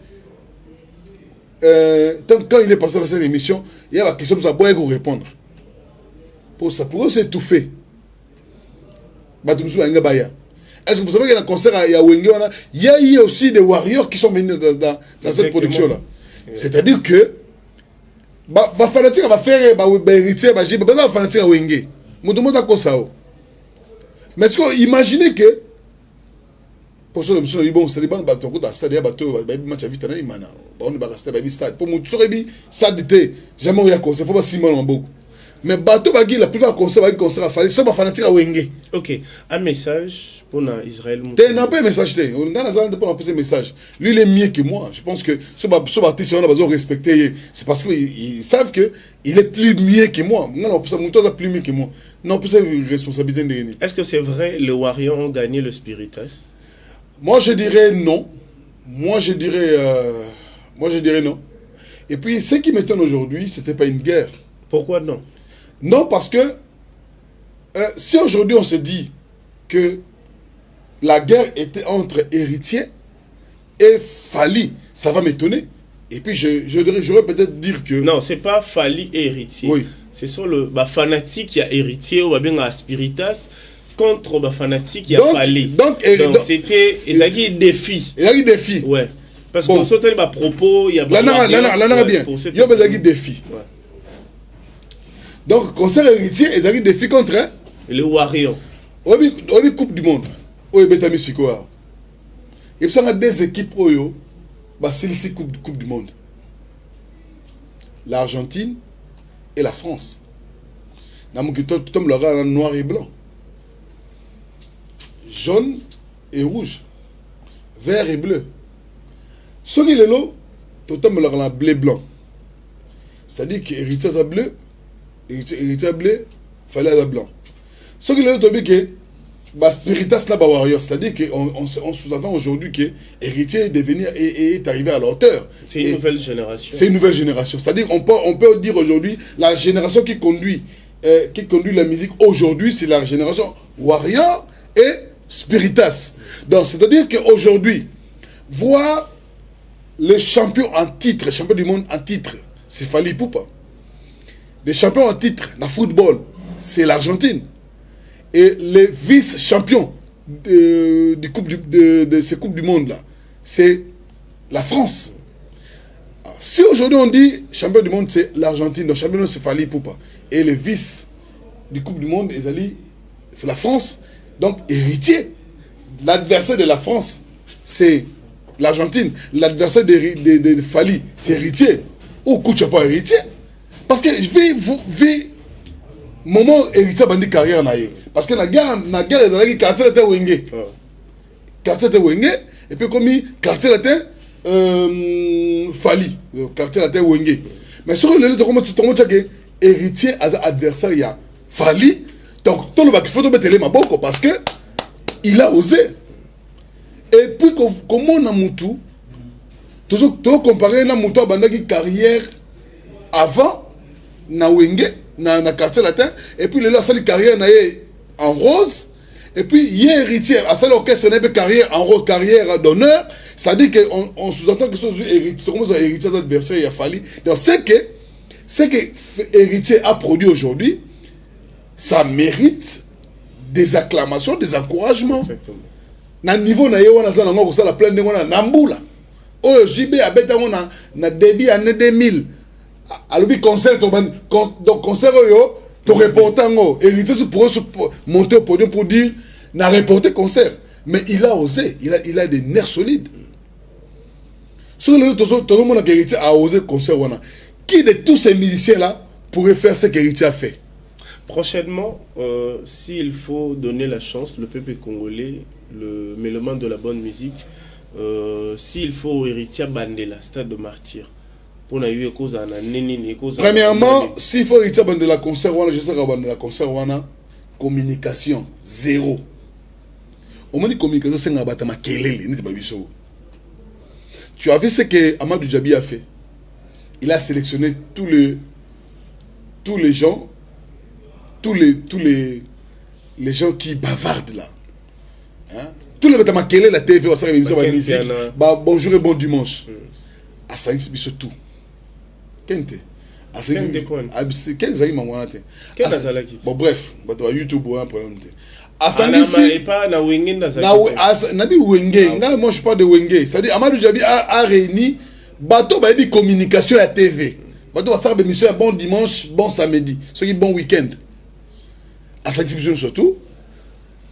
quand il est passé dans cette émission, il y a la question pour ça, répondre. Pour ça, pour eux, c'est tout fait. Est-ce que vous savez qu'il y a un concert à Wenge, il y a eu aussi des warriors qui sont venus dans cette production-là. C'est-à-dire que va fanatique va faire héritier, va fanatique à Wenge. Mais est-ce que imaginez que pour ça, c'est bon, c'est bon, c'est bateau, match vite, on va rester stade. Pour moi, stade d'été, jamais il y a concert, il faut pas 6 mois en beaucoup. Mais bateau bagui la plupart concert à Fali, ça va fanatique à Wenge. OK, un message pour Israël. Tu n'as pas un message, on a un message. Lui il est mieux que moi. Je pense que ce artiste on a besoin de respecter, c'est parce qu'ils savent que il est plus mieux que moi. Non, ça monte plus mieux que moi. Non, plus une responsabilité de gagner. Est-ce que c'est vrai les Warriors ont gagné le Spiritas? Moi je dirais non. Moi je dirais non. Et puis ce qui m'étonne aujourd'hui, c'était pas une guerre. Pourquoi non? Non, parce que si aujourd'hui on se dit que la guerre était entre héritiers et Fally, ça va m'étonner. Et puis j'aurais peut-être dire que... Non, c'est pas Fally et héritier. Oui. C'est sur le fanatique, il y a héritier, ou bien Spiritas, contre fanatique, il y a Fally. Donc c'était un défi. Il y a un défi. Ouais. Parce que sur les propos, il y a... Là, bien. Il y a un défi. Ouais. Donc, concert héritier, il y a un défi contre... Les Warriors. Oui, Coupe du Monde. Oui, Betami Sikoa. Et puis, il y a des équipes, c'est ici Coupe du Monde. L'Argentine et la France. Tout le monde en noir et blanc. Jaune et rouge. Vert et bleu. Ce qui est là, tout le monde en bleu blanc. C'est-à-dire que héritier est bleu, héritier bleu, Fally est blanc. Ce qui est là, c'est que Spiritas n'a pas warrior. C'est-à-dire qu'on sous-entend aujourd'hui que héritier est arrivé à la hauteur. C'est une nouvelle génération. C'est une nouvelle génération. C'est-à-dire qu'on peut dire aujourd'hui, la génération qui conduit la musique aujourd'hui, c'est la génération warrior et Spiritas. Donc, c'est-à-dire qu'aujourd'hui, voir les champions en titre, les champions du monde en titre, c'est Fally Ipupa. Les champions en titre, dans le football, c'est l'Argentine. Et les vice-champions de ces Coupes du Monde-là, c'est la France. Alors, si aujourd'hui on dit champion du monde, c'est l'Argentine, donc champion du monde, c'est Fally Ipupa. Et les vice du Coupe du Monde, c'est la France. Donc, héritier. L'adversaire de la France, c'est l'Argentine. L'adversaire de Fally, c'est héritier. Ou tu n'as pas héritier. Parce que je moment héritier bandi carrière naïe. Parce que la guerre est quartier était wenge. Quartier était wenge. Et puis comme quartier était Fally. Quartier était wenge. Mais sur le lieu de héritier adversaire, il y a Fally. Donc, tout le monde faut mettre les maboko parce que il a osé. Et puis, comment on a moutou, toujours comparer na moutou à bandaki carrière avant, na wenge, na quartier latin, et puis il a sa carrière en rose, et puis il est héritier, à celle orchestre, c'est une carrière en rose, carrière d'honneur, c'est-à-dire qu'on sous-entend que c'est héritier d'adversaire, il a fallu. Donc, c'est que héritier a produit aujourd'hui, ça mérite des acclamations, des encouragements. Exactement. Na niveau na yewa na za na ngoko sala plein de ngona na mbula. Oyo JB abeta ngona na début année 2000. Alobi concert donc concert yo to reporter ngo héritier pour monter au podium pour dire na reporter concert, mais il a osé, il a des nerfs solides. Sur le tout le monde héritier a osé concert wana. Qui de tous ces musiciens là pourrait faire ce qu'héritier a fait? Prochainement, s'il faut donner la chance, le peuple congolais, le mélomane de la bonne musique, s'il faut héritier Bandela, stade de martyr. Premièrement, s'il faut héritier Bandela concert, je sais que Bandela concert, communication zéro. Au moins, communication, c'est un bâtiment kelele. Tu as vu ce que Amadou Djabi a fait? Il a sélectionné tous les gens. Tous les gens qui bavardent là. Hein? Tous les bâtiments quelle est la TV, musique, bonjour et bon dimanche. À 5 c'est tout. Kente. À 5 quel zali mamonate. Bon bref, YouTube un problème. À 5 ici pas na wenge na bi wenge. Moi je parle de wenge. C'est-à-dire Amadou Djabi a réuni bateau ba bi communication à TV. Bateau va faire émission bon dimanche, bon samedi, ce qui bon week-end. À cette émission surtout,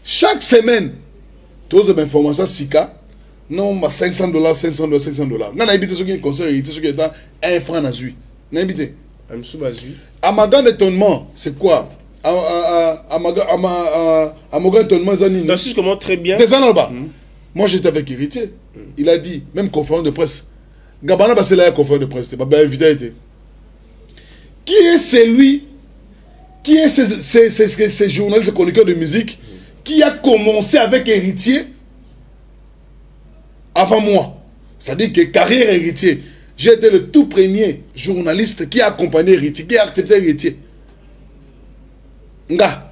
chaque semaine, tous les informations SICA, non, $500, $500. On a habité ceux qui ont concert, ceux qui ont un franc à Zui. On a habité. À ma grande étonnement, c'est quoi? À mon grand étonnement, si je comprends très bien. Des années là-bas. Moi, j'étais avec Héritier. Il a dit, même conférence de presse. Gabana, c'est là la conférence de presse. Il m'a invité. Qui est celui? Qui est ces journalistes, ces chroniqueurs de musique qui a commencé avec Héritier avant moi? C'est-à-dire que carrière Héritier, j'ai été le tout premier journaliste qui a accompagné Héritier, qui a accepté Héritier. nga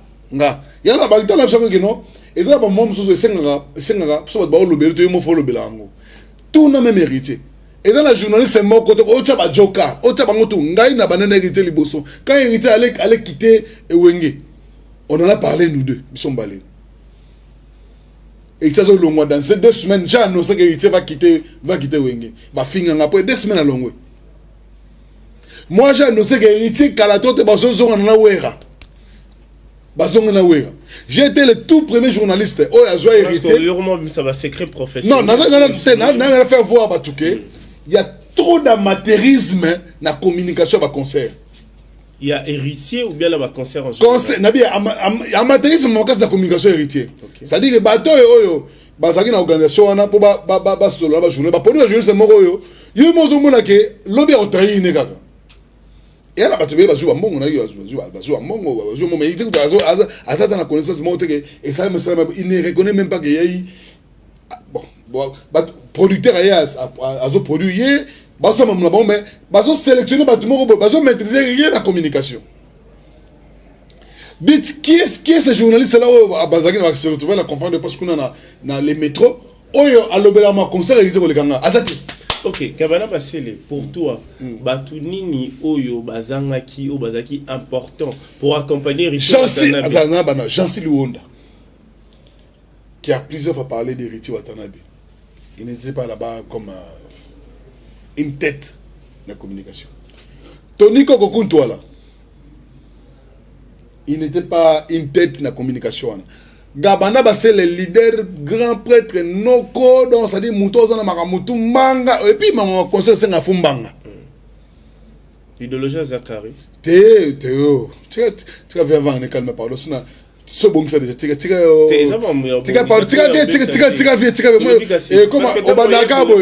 yala ba tala bisako kino ezala ba mom so senga so ba lobelo to mo fo lobela ngo tout na même héritier ezala journaliste moko to o tshaba joka o tshaba ngoto ngai na banana héritier liboso quand héritier allait quitter Ewenge on en a parlé nous deux bisombalé et ça zo longwa dans ces 2 semaines j'ai annoncé que héritier va quitter Ewenge va finir après 2 semaines à longwe. Moi j'ai annoncé que héritier Kalato te bazo na wera. J'ai été le tout premier journaliste. Oh, héritier. Ça va secret professionnel. Non, n'a fait voir Batouké. Il y a trop d'amateurisme dans la communication à concert. Il y a héritier ou bien là bas concert en général. Amateurisme dans la communication héritier. C'est-à-dire que bateau yo bazaki na organisation wana po ba solo ba journée ba poni ba journée c'est moko yo. Yo mozo mona ke lobby au trahi ne kaka. Et là, tu vas jouer à mon mais il na connaissance et ça il ne reconnaît même pas qu'il y a eu bon producteur a produit mais sélectionner maîtriser rien la communication. Dites qui est ce journaliste là à Bazaki va se retrouver la conférence de presse qu'on a dans les métros oyo alobela ma concert réalisé pour les ganga azati. Ok, Kabana Basele, pour toi, Batunini Oyo Bazangaki ou Bazaki important pour accompagner Richard Watanabe. Jansi Luonda, qui a plusieurs fois parlé de Richard Watanabe. Il n'était pas là-bas comme une tête de la communication. Tony Kokokuntoa là, il n'était pas une tête de la communication. Gabana c'est le leader grand prêtre noko donc ça dit mutoza na makamutu manga et puis maman conseil c'est na fumbanga idéologie Zakari tu vas vendre calme parle sina ce bon ça déjà tika comment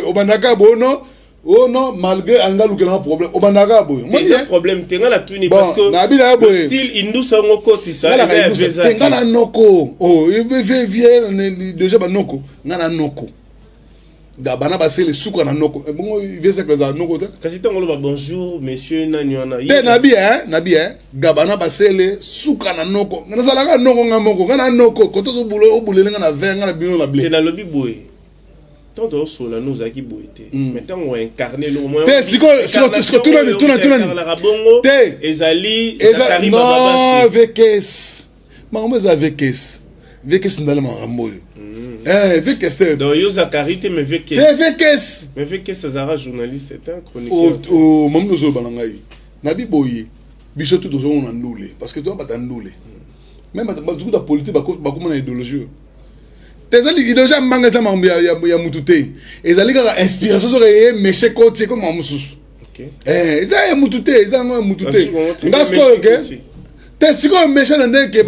obandaka boy non. Oh non, malgré un grand problème, au Bandaga boy. C'est un problème, t'es là tout parce que le style hindou ça on côté ça. T'es là noko. Oh, il vient déjà ba noko, ngana noko. Gabana ba c'est le sucre na noko. Bon, il vient ça que ça noko. Kasi t'on le bonjour monsieur Nanyona. T'es nabi hein. Gabana ba c'est le sucre na noko. Ngana sala noko ngamoko, ngana noko. Koto so bulo ngana vin ngana bino na blé. T'es dans le biboy. Tant de cela nous a qui boité. Maintenant on incarné le moins. T'es tout Ezali non Vekes. Maman Vekes. Vekes ndale marambo. Vekes. Donc yo Zakari te me Vekes. Vekes. Mais Vekes Zara journaliste est un chroniqueur. Oh maman nous obanangai. Nabi boye. Biso tout dozo on annulé parce que toi ba t'annulé. Même du la politique ba comment idéologie. Tezali idéologie mangasa mambo ya mutute. Ezali ka inspiration so re méché côté comme amususu. OK. Eza ya mutute, eza ngo mutute. Ngasko OK. Te siko méché nande ke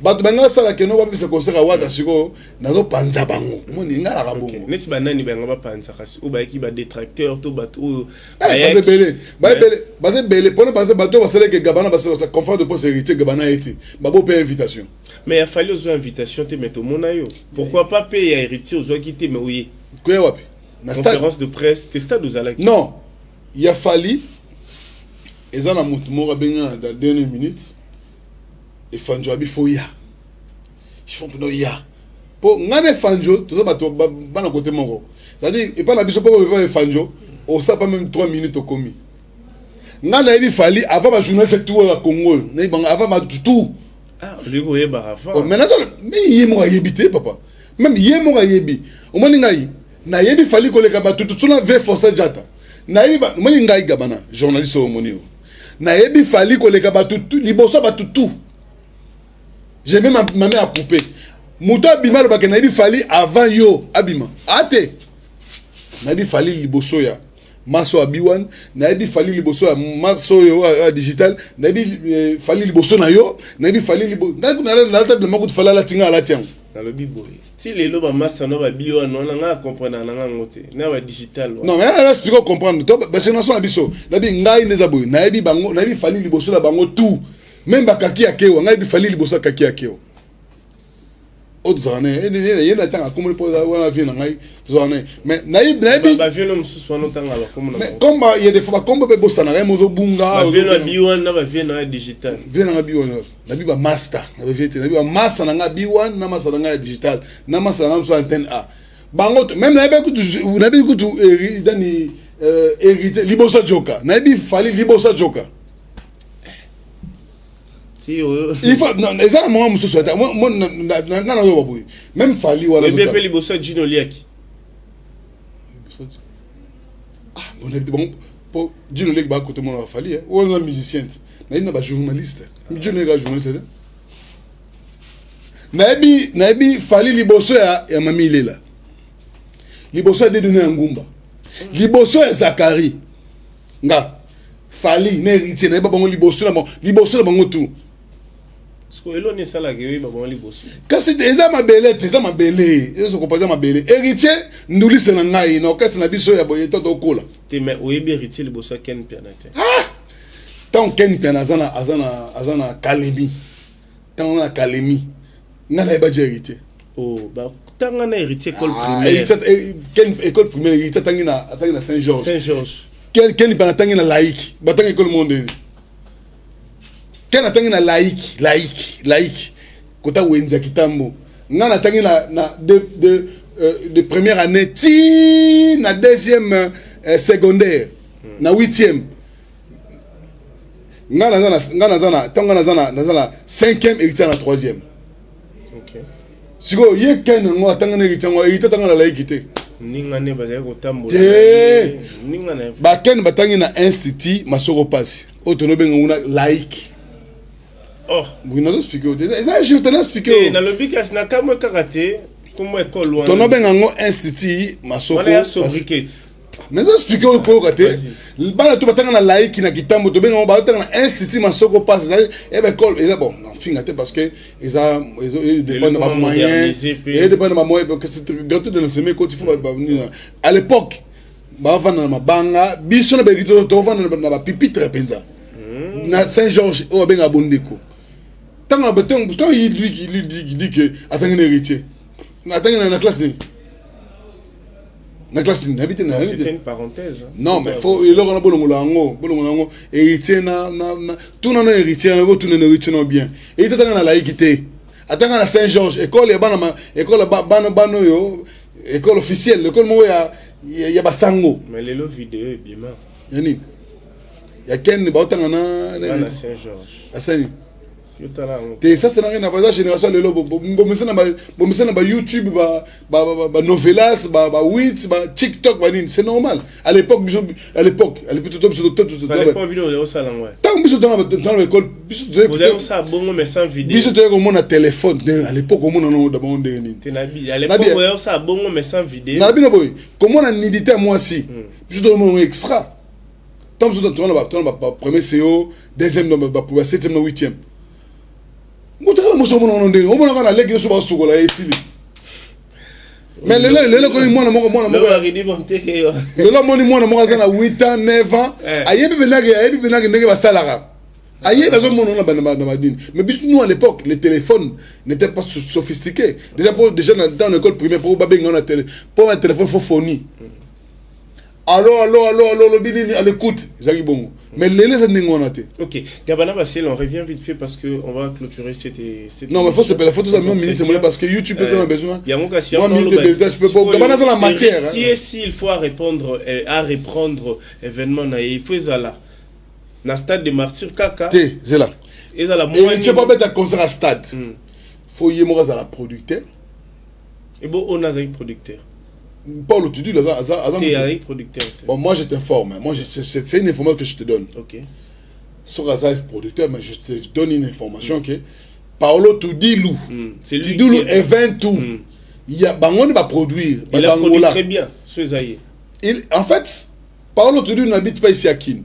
batu banga sala ke no ba bisa koseka wata siko nazo panza bango. Moni ngala ka bongo. Neti banani banga ba panza kasi o ba ki ba détracteur to batu ba belé pona ba batu ba sala ke gabana ba sala conférence de presse héritier gabana été. Ba bo paye invitation. Mais il a fallu aux invitations te mettre au monayo. Pourquoi pas payer héritier aux gens qui étaient mais oui. Quoi wapi? Conférence de presse, t'es stade aux alaki. Non. Il a fallu et en a moutumora benga dans dernière minute et fanjo abi foya. Ils font pour ya. Pour ngane fanjo, tout ça ba na côté moko. C'est-à-dire et pas na biso pour voir fanjo, on ça pas même 3 minutes au commis. Ngana il fallu avant ma journée c'est tout à Congo. Avant ma tout. Ah, lui goye barafa. Oh, mais mais yemo ayebité papa. Même yemo ayebi. O moni ngai na yebi fali ko le kaba tout na ve Foster Jata. Na yebi ba moni ngai gabana journaliste o moni o. Na yebi fali ko le kaba tout liboso ba tout. J'ai même ma mère à poupée. Muta bima le ba ke na yebi fali avant yo abima. Ate. Na yebi fali liboso ya Maso abiwan, na yebi fali liboso ya maso yo digital, na yebi fali liboso na yo, na yebi fali liboso. Ndako na table mako fala la tinga la tiang. Dans le biboy. Si les loba master no ba bio no nga comprendre na ngote. Na ba digital. Non, mais là explique comprendre. To ba génération na biso. Na bi ngai neza boy, na yebi bango, na yebi fali liboso la bango tout. Même ba kaki akewa, na yebi fali liboso kaki akewa. autres années il y a un temps comme pour avoir vie nangai mais naïb ba vie no mususu wana tanga alors comme il y a des fois comme be bossa na mozo bunga ba vie na biwan na ba vie na digital vie na biwan na biba master na vie na biba master na biwan na master na digital na master na so antenne A bango même na be kutu dani hérité libosa joka na bi fali libosa joka il faut non les gens moi mususu ata moi na zo babu même fali wala mais be libosa Gino Liaki bon pour Gino Liaki ba côté mon fali ou un musicien na ina ba journaliste Gino Liaki journaliste na bi fali liboso ya mami lela liboso de donner ngumba liboso ya Zakari nga fali na héritier na ba bango liboso na bango tout eloni sala ke ba bon liboso kasi eza mabele ezo ko paza mabele héritier ndulise na ngai na okati na biso ya boye to kola te mais oyebi héritier liboso ken pianate tant ken piana azana kalemi tant na kalemi ngana ba héritier oh ba tanga na héritier école primaire ken école primaire héritier tangi na Saint-Georges ken piana tangi na laïque ba tangi école monde Quand on a laïque, quand on a kitambo, on a de première année, na deuxième secondaire, na huitième, on a cinquième et na troisième. Si vous avez quelqu'un qui a laïcité, ningane bazaya kotambola ningane baken batangi na institut masoko pasi otonobenga una laïque. Oh, vous n'avez expliqué. Je t'en ai expliqué. Dans le bikas na kamo karaté, comment école loin. Ton ben ngo institut masoko. Voilà sobriquet. Mais j'ai expliqué au karaté. Bana tu batanga na laïque na kitambo to ben ngo batanga na institut masoko passe et ben école et bon, non fingaté parce que ils dépendent de ma moyen. Ils dépendent de ma moyen parce que c'est gâteau de l'enseignement quand il faut à l'époque ba vana na banga biso na be to vana na ba pipitre penza. Na Saint-Georges au benga bondeko. Quand il dit que attends un héritier. Attends la classe. La classe c'était une parenthèse. Non mais faut il aura bolongo héritier na tout non héritier na tout non héritier non bien. Et attends na laïcité. Attends na Saint-Georges école ya bana école bano yo école officielle l'école mo ya basango. Mais les vidéo est bien. Yani ya ken ba otanga na Saint-Georges. Asani. Et ça c'est dans la génération de l'homme. Bon, ba YouTube, ba novelas, ba wits, ba TikTok, c'est normal. À l'époque, à l'époque, tant biso dans l'école, vous avez ça bon mais sans vidéo. Biso te ko mona téléphone, à l'époque on mona no d'abord ndeni. À l'époque vous avez ça bon mais sans vidéo. Na bino boy, comment on a nidité moi si. Biso to mon extra. Tant biso to na ba premier CO, deuxième no ba pour septième no huitième. Mutala musomo no ndeni o mona kana legi so ba sukola esili mais lelo ko mwana moko lelo moni mwana moko za na 8 ans 9 ans ayebi benage ndenge basalaka ayebi bazo mona na madini mais nous à l'époque les téléphones n'étaient pas sophistiqués déjà dans l'école primaire pour babenga na télé pour un téléphone phonie. Allô, binini à l'écoute, Zaki Bongo. Mais les ok, Gabana Bassel, on revient vite fait parce qu'on va clôturer cette non, mais il faut se faire la photo à 1 minute parce que YouTube, ça a besoin. Il y a mon cas, si on Gabana dans la matière. Si il faut reprendre événement, il faut ça là. Dans le stade de Martyr Kaka. C'est là. Et tu peux pas mettre un concert à stade. Il faut y aller à la producteur. Et bon, on a un producteur. Paul, tu dis, producteur. Bon, moi je t'informe. Moi, c'est une information que je te donne. Ok. Sur Azaïf producteur, mais je te donne une information que Paolo Tudilou. C'est lui. Tudilou est 20 tout. Il y a Bangon va produire. Il a produit très bien. En fait, Paolo Tudilou n'habite pas ici à Kin.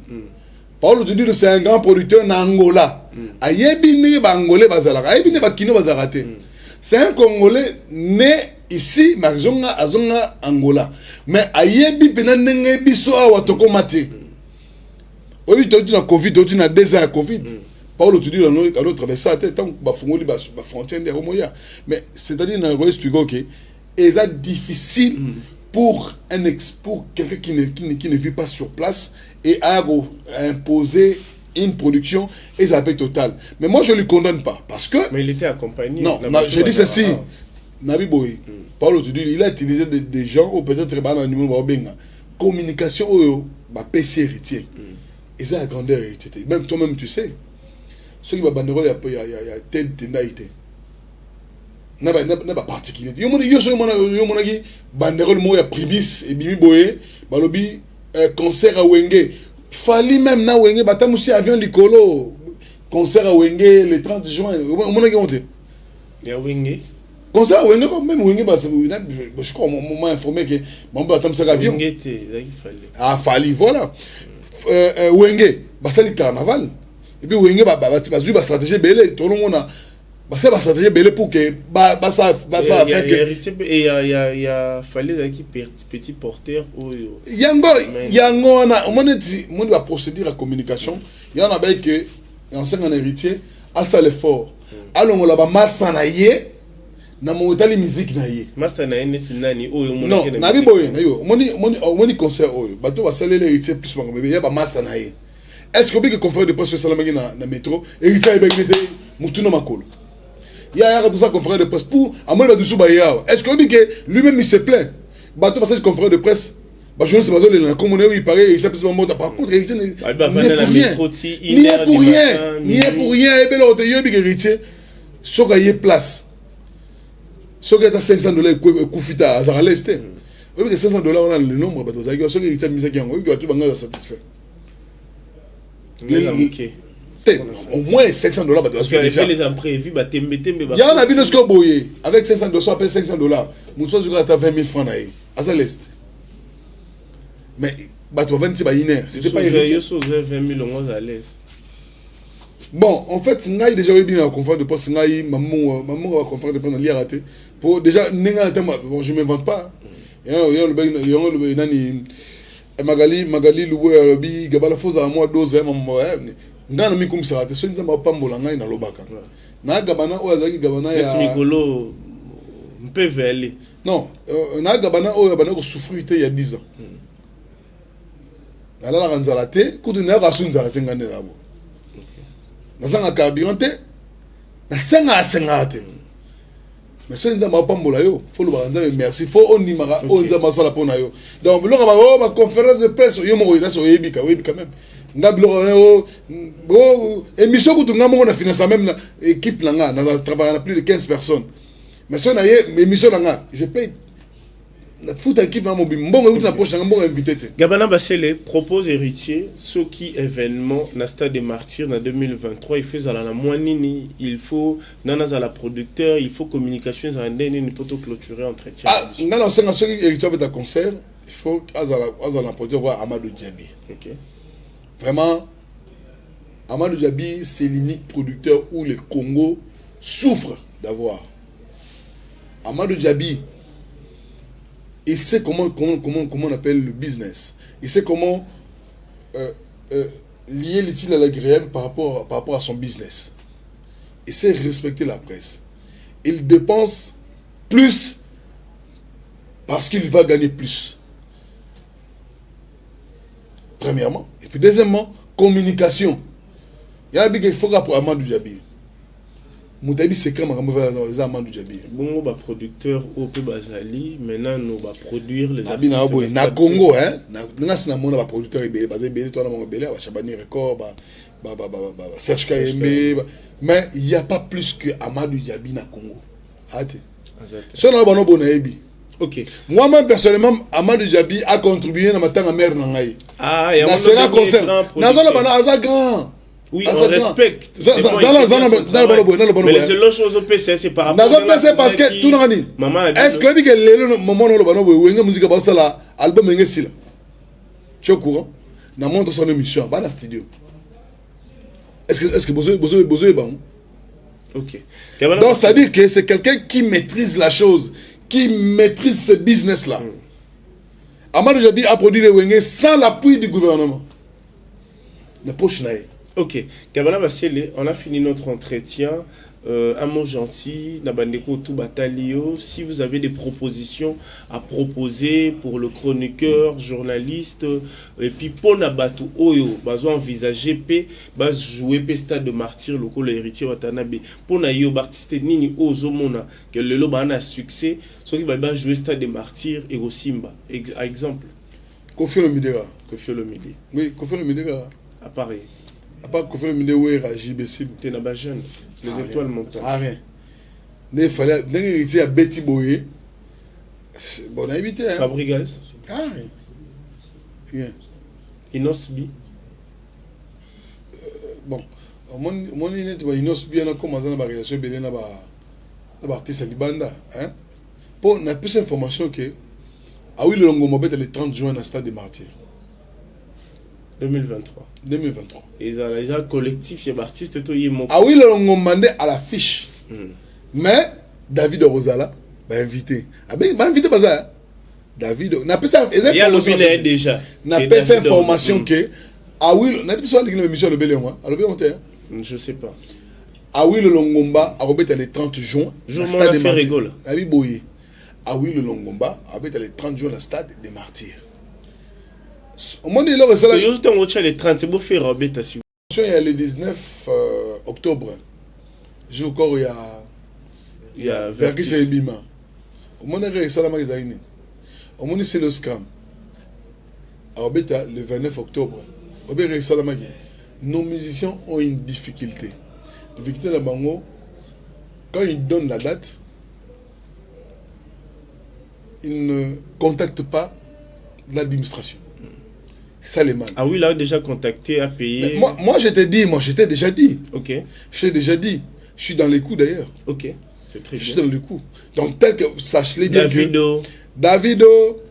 Paolo Tudilou c'est un grand producteur en Angola. Ayebine Bangolais Bazalaka. Ayebine Bakino Bazarate. C'est un Congolais né ici, Azonga Angola. Mais ayebi penanenge biso awa tokomate. Obi toti na Covid, toti na 2 ans à Covid. Paul tu dis dans l'autre traverser la tête tant que fongoli ba frontière de Romoya. Mais c'est-à-dire na go expliquer que c'est difficile pour quelqu'un qui ne vit pas sur place et à imposer une production et ça peut être total. Mais moi je ne le condamne pas parce que mais il était accompagné. Non, je dis ceci. Nabi Boy, Paul tu dis il a utilisé des gens ou peut-être dans numéro benga communication au PC héritier. Et ça la grandeur héritier. Même toi-même tu sais. Ceux qui va banderole il y a telle tenaïté. N'a pas particulier. Yo mona ki banderole mo ya Pribis et Bimi Boye, balobi concert à Wenge. Fali même na Wenge batamusi avion likolo. Concert à Wenge le 30 juin. Mona ki honte. Ya Wenge. Concert à Wenge comme même Wenge je crois on m'a informé que bon batamusi avion. Wenge était fallait. Ah fali voilà. Wenge basali carnaval. Et puis Wenge ba stratégie belé tout le monde a parce que la stratégie belé pour que ça et il y a fallait qui petit porteur yango na on va procéder à communication il y en a bien que enseigne en héritier à ça l'effort allons là ba massa na ye na monitali musique na ye massa na net nani oyo mona non na bi boye na yo moni concert oyo bato ba saler l'héritier plus ba bébé ya ba massa na ye est-ce que bien que confrère de presse salamaki na métro héritier ba ngité mutuna makolo il y a tout ça confrère de presse pour à moi là-dessous est-ce que lui-même il se plaint bateau parce que confrère de presse bah je ne sais pas le comme on est il paraît il s'appelle par contre héritier ni pour rien et bien l'autre il y a bien héritier so gagner place so gagner $500 coufita à Zara l'est oui que $500 on a le nombre bateau ça so héritier mise qui en oui que tout banga satisfait au moins $500 parce que déjà les imprévus il y en a vu le score boyer avec $500 après $500 mon soeur du à 20 000 francs à ça l'est mais bateau 26 bayinaire c'était pas héritier 20 000 à l'aise bon en fait ngai déjà eu bien en conférence de presse ngai maman conférence de presse lié raté pour déjà ninga bon je m'invente pas il y a le nani Magali loué bi gabala foza moi 12 maman ngana mi comme ça te so nzamba pambola ngai na lobaka na gabana o azaki gabana ya mikolo mpe vele non na gabana o gabana ko souffrir te il y a 10 ans ala la nzala te kudu na ka sunzala te ngane labo na sanga carburant te na sanga te mais so nzamba pambola yo faut le banza merci faut on dit mara on nzamba sala pona yo donc lo ba conférence de presse yo mo ina so yebi quand même ngablo émission que tu n'as pas financé même l'équipe là na travaille plus de 15 personnes mais si on a émission là je paye la foot équipe na mobile mbongo na poche mbongo invité te Gabana Basele propose héritier ce qui événement na stade des martyrs en 2023 il fait à la moinini il faut nana à la producteur il faut communication za ndene ni poto clôturer entretien ah ngana senga ce qui héritier avec un concert il faut azala producteur voir Amadou Diaby. OK. Vraiment, Amadou Diaby, c'est l'unique producteur où le Congo souffre d'avoir. Amadou Diaby, il sait comment on appelle le business. Il sait comment lier l'utile à l'agréable par rapport à son business. Il sait respecter la presse. Il dépense plus parce qu'il va gagner plus. Premièrement. Et puis deuxièmement, communication. Il y a un faut pour Amadou Diaby. Moutabi c'est quand Amadou Diaby. Bon, bah producteur au peu basali, maintenant nous va produire les artistes. Na Congo hein, na sina mona ba producteur ibé, basé belé toi na mon belé, ba Chabani record, ba Serge Kayembe, mais il y a pas plus que Amadou Diaby na Congo. Ate. So na ba no bona ebi. OK. Moi-même personnellement Amadou Diaby a contribué na matanga mère na ngai. Ah, il y a un concert. Na zona bana aza grand. Oui, on respecte. Mais les choses au PC, c'est par rapport à ça. Parce que tout le monde. Est-ce que le moment où on a musique à album est tu es au courant? On monte son émission dans le studio. Est-ce que vous est bon? Ok. Donc, c'est-à-dire que c'est quelqu'un qui maîtrise la chose, qui maîtrise ce business-là. Amadou Diaby a produit les Wenge sans l'appui du gouvernement. La poche naïe. Ok, Gabana Bassele, on a fini notre entretien. Un mot gentil, Nabandeko Toubatalio. Si vous avez des propositions à proposer pour le chroniqueur, journaliste, et puis pour Nabatu Oyo, bazo envisager P, bas jouer P stade de martyr, le coup l'héritier Watanabe, pour Nayo artiste Nini Ozomona, que le loba a succès, ceux qui va jouer stade de martyr et au Simba, exemple. Kofi Olomidera. Kofi Olomide. Oui, Kofi Olomidera. À Paris. À part Kofi Olomide, où est JBC? T'es là-bas jeune. Les étoiles montantes. Ah, rien. Il fallait. D'un héritier à Betty Boye. Bon, on a évité. Hein. Fabregas. Ah, rien. Inosbi. Bon. Mon Inosbi, on a commencé à la relation avec l'artiste Libanda. Pour on a plus d'informations que. Ah oui, le Longomobet est le 30 juin dans le stade des Martyrs. 2023. 2023. Ils ont un collectif, il y a artiste et tout, il est ah oui, le Longomandé à l'affiche. Mais David Rosala va inviter. Ah ben, va inviter ça. David, on appelle ça. Il y a le déjà. On appelle ça information que. Ah oui, on a dit ça l'émission le Bélé, moi. Alors, je sais pas. Ah oui, le Longomba, à Robert, le 30 juin. Je m'en ai fait rigoler. Ah oui, Boye. Ah oui, le Longomba, à Robert, le 30 juin, le stade des Martyrs. Au moins, il y a le 30, c'est pour faire Robert. Il y a le 19 octobre. J'ai encore, il y a Vergis et Bima. Au moins, il y a Salama Zaini. Au moins, c'est le Scrum. À Robert, le 29 octobre. Robert et Salama. Nos musiciens ont une difficulté. La difficulté de la Bango, quand ils donnent la date, ils ne contactent pas l'administration. Ça les mal. Ah oui, là, déjà contacté, à payer. Moi, je t'ai dit, je t'ai déjà dit. Ok. Je t'ai déjà dit. Je suis dans les coups d'ailleurs. Ok, c'est très bien. Je suis dans les coups. Donc, tel que, sache-les bien Davido. Que... Davido,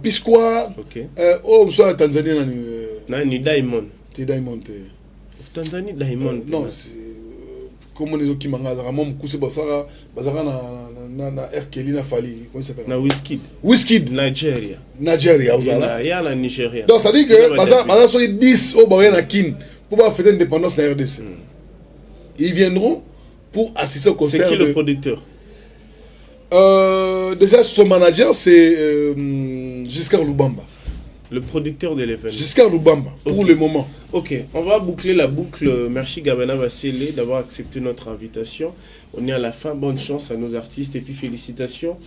Pisqua. Ok. Oh, soit Tanzanie, Nani Diamond. C'est Diamond. Tanzanie, Diamond. Non, c'est... Comment les autres qui mangent, Ramon Kousse Basara, Basara na Erkeli na Fali, comment il s'appelle? Na Wizkid. Wizkid. Nigeria. Nigeria, il y a la Nigeria. Donc ça dit que Basara sont 10 au Boréen à Kin pour pouvoir fêter l'indépendance de la RDC. Ils viendront pour assister au concert. C'est qui le producteur? Déjà, son manager, c'est Giscard Lubamba. Le producteur de l'événement. Giscard Lubamba, pour le moment. Ok, on va boucler la boucle. Merci Gabana Bassele d'avoir accepté notre invitation. On est à la fin. Bonne chance à nos artistes. Et puis félicitations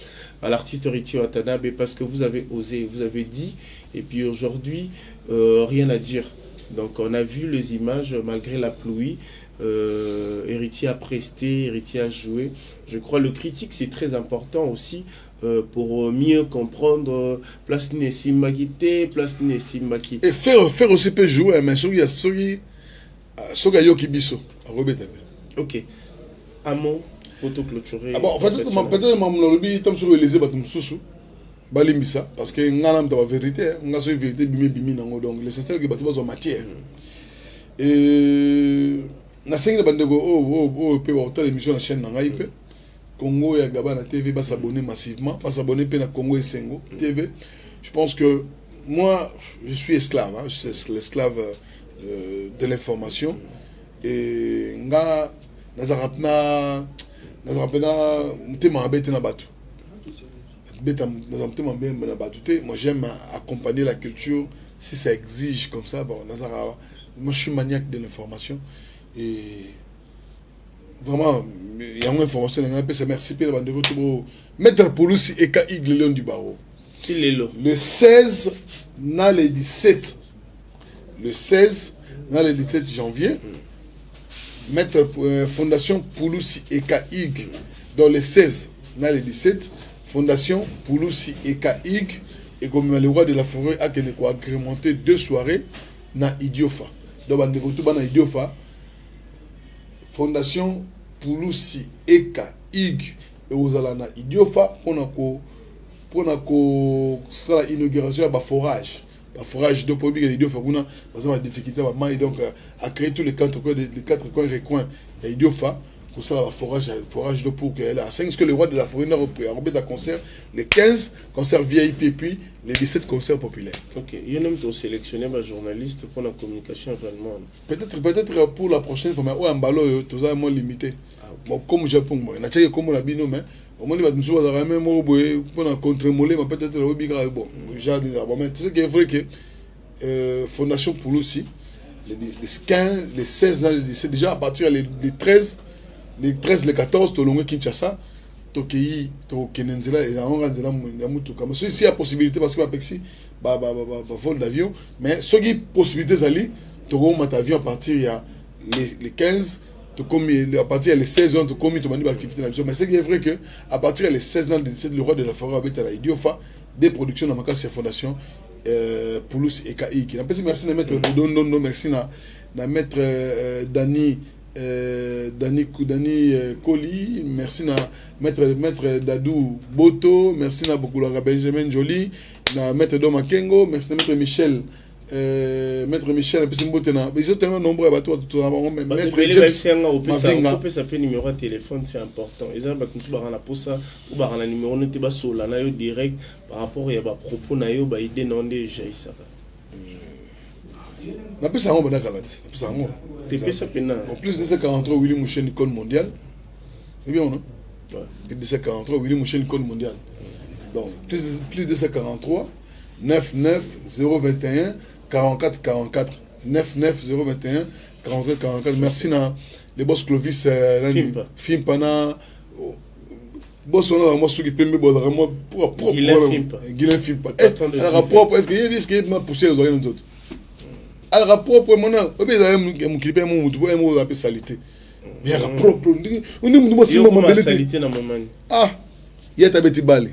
à l'artiste Héritier Watanabe parce que vous avez osé, vous avez dit. Et puis aujourd'hui, rien à dire. Donc on a vu les images malgré la pluie. Héritier a presté, Héritier a joué. Je crois le critique c'est très important aussi pour mieux comprendre place Nessim Magité, place Nessim Makité. Et faire aussi peut jouer, mais il y a ceux qui ont biso à Robert. Ok. Un mot pour te clôturer. Ah bon, en fait, peut-être que je vais les ébattre Balimbisa, parce que nous avons la vérité, nous avons la vérité, donc l'essentiel que nous avons en matière. Et na sengi na bandeko pe ba hôtel émission na chaîne na ngai pe Congo ya Gabana TV va s'abonner massivement, va s'abonner pe na Congo et Sengo TV. Je pense que moi je suis esclave, hein, je suis l'esclave de l'information et nga nazarapna mtema abete na batu. Moi j'aime accompagner la culture si ça exige comme ça. Bon, moi je suis maniaque de l'information et vraiment il y a une information merci pour Maître Pouloussi et Kaïg le Lion du Barreau. Le 16 na le 17 janvier Maître Fondation Pouloussi et Kaïg dans le 16 na le 17 Fondation Pouloussi et Kaïg et comme le roi de la forêt a agrémenté 2 soirées na Idiofa. Donc on a Idiofa Fondation Pouloussi et Kaïg et aux alana Idiofa pour la inauguration de forage. Forage de public et Idiofa pour la difficulté donc à créer tous les 4 coins recoins d'Idiofa Pour ça, forage de pour qu'elle a 5, parce que le roi de la forêt a repris un concert, les 15 concerts VIP et puis les 17 concerts populaires. Ok, il y a même sélectionné un journaliste pour la communication événement. Peut-être pour la prochaine fois, mais un ballon, tout ça est moins limité. Bon, comme au Japon, il y a des comme on a dit, mais au moins, il va nous faire même pour contre-moller, mais peut-être le bigra. Bon, mais tu sais qu'il est vrai que Fondation Poulos aussi, les 15, les 16, c'est déjà à partir des 13. Les 13, les 14, tu as Kinshasa, tu as Kenenzela et si il y a possibilité, parce que tu as vol d'avion, mais ce qui est possibilité, tu as avion à partir les 15, à partir des 16 ans, tu as une activité dans l'avion. Mais c'est vrai qu'à partir des 16 ans, le roi de la forêt avec la Idiofa, des productions dans ma fondation, Poulos et Kaïk. Merci à mettre Dono, merci à mettre Dani. Dani Koli, merci à maître Dadou Boto, merci à beaucoup Benjamin Joly, à maître Doma Kengo, merci à maître Michel, ils sont tellement nombreux à battre maître James Mavinga. Numéro de téléphone, c'est important. Ils ont la posa ou un numéro de téléphone direct par rapport à propos na yo ba idée non déjà ça. En plus, de ces 43, Willy Mouché Nicole mondial. C'est bien, non? Et de ces 43, Willy Mouché Nicole mondial. Donc, plus de ces 43, 99 021 44 44. 99 021 44 44. Merci, les boss Clovis, Fimpana. Boss, on a moi, ceux qui peuvent me boire, moi, propre. Guilain Fimpa. Alors, propre, est-ce qu'il y a poussé aux oreilles d'autres? Alors, propre, mon nom, mon clip est mon moutou, mon appel salité. Mais propre, on est salité dans mon moment. Ah, il y a ta bête balle,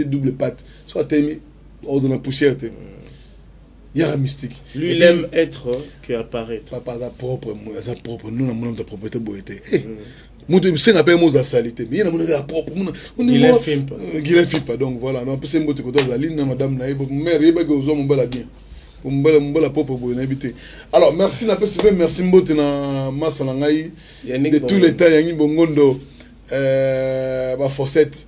double patte. Soit t'aimes, on a poussière. Il y a un mystique. Lui, il aime être que apparaître. Papa, ça propre, nous, on a mon propriété boité. Moi, je n'ai pas de salité, mais il y a mon propre. Guilain Fimpa. Donc voilà, on a passé un mot de côté de la ligne, madame Naïb, mère, il y a des gens qui ont bien. Alors, merci, merci beaucoup de tous les temps, il y a une bongondo, Fossette.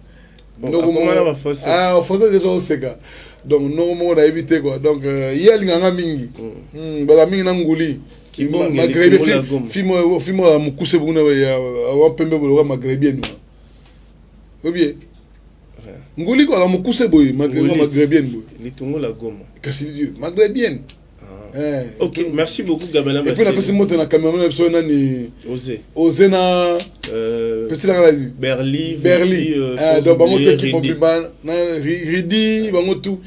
Ah, Fossette, les gens, c'est ça. Donc, nous, on a évité quoi. Donc, il y a un mingi. Mingi Nangouli. Maghrébien, film à Moukousse, vous n'avez pas de Maghrébien. Vous voyez? Ngoli quoi, Moukousse, Maghrébien. Les Tongo la gomme. Qu'est-ce que Dieu? Maghrébien. Ok, merci beaucoup, Gabela. Et puis, on a passé mon temps dans la caméra, on a osé na petit Berli. Donc, on a équipe compliment, Ridi, tout.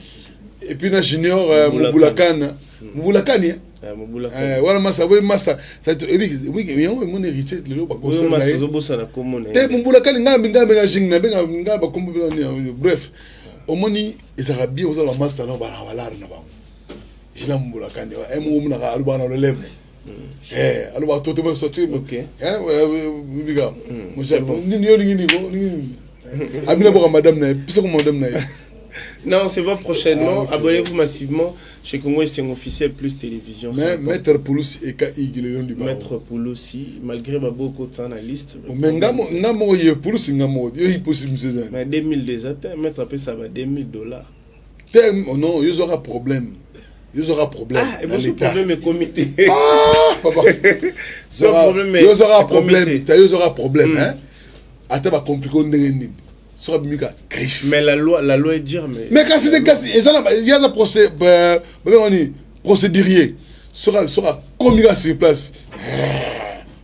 Et puis, on a Junior, Mouboulakan. Mouboulakan, voilà, massa, oui, massa. Oui, mais on est mon héritier, le jour, bref, au moins, ils ont bien osé la master, non, je n'ai pas la canne, et moi, on a alba dans le lèvre. Alors, tout le monde sorti, ok. Non, c'est pas prochainement. Abonnez-vous massivement chez Congo et c'est officiel plus télévision. Mais Maître Poulos et Kaï, le nom du bar. Maître Poulos, malgré beaucoup de temps dans la liste. Mais Namo y est Poulos, Namo, il est possible. Mais 2000 des atteints, Maître après ça va $2000. Non, il y aura problème. Il y aura problème. Ah, et moi, ce problème est comité. Ah, papa. Il y aura problème. Il y aura problème. Attends, va compliquer. Mais la loi est dire. Mais quand c'est des cas, il y a un procédurier. Sera commis sur place.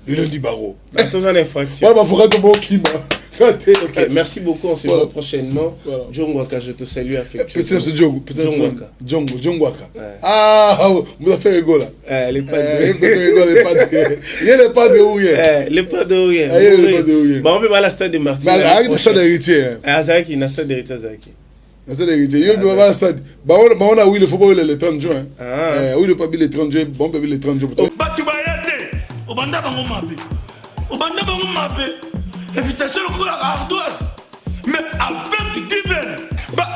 Le lundi barreau. Attends, une infraction. Ok, merci beaucoup, on se voit prochainement. Djongwaka, je te salue affectueusement. Djongwaka. Ah, vous avez fait rigoler. Les pas de rien. Les pas de rien. On peut pas la stade de Martin. Avec le stade d'héritier. Ah, Zaki, il y a un stade d'héritier. Le stade d'héritier. Il y a un stade. On a oui, il faut pas le 30 juin. Oui, il faut pas le 30 juin. Bon, peut le 30 juin. Obanda bango mabe. Invitation au la ardoise. Mais avec divers.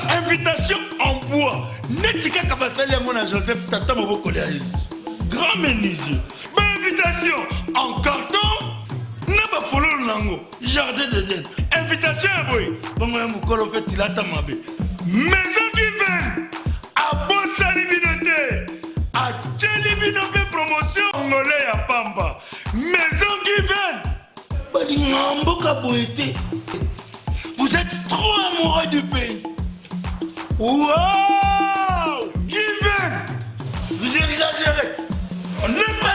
Invitation en bois. Netika Kabasali à mon Joseph Tata Moko Grand menuisier. Invitation en carton. nango jardin de Dieu invitation ya boy bongo ya mukolo fait tilata mabe maison qui vient a bosali binote a tcheli binote promotion ngolé ya pamba maison qui vient badi ngamboka boyete vous êtes trop amoureux du pays. Wow, Given, vous exagérez. On n'est pas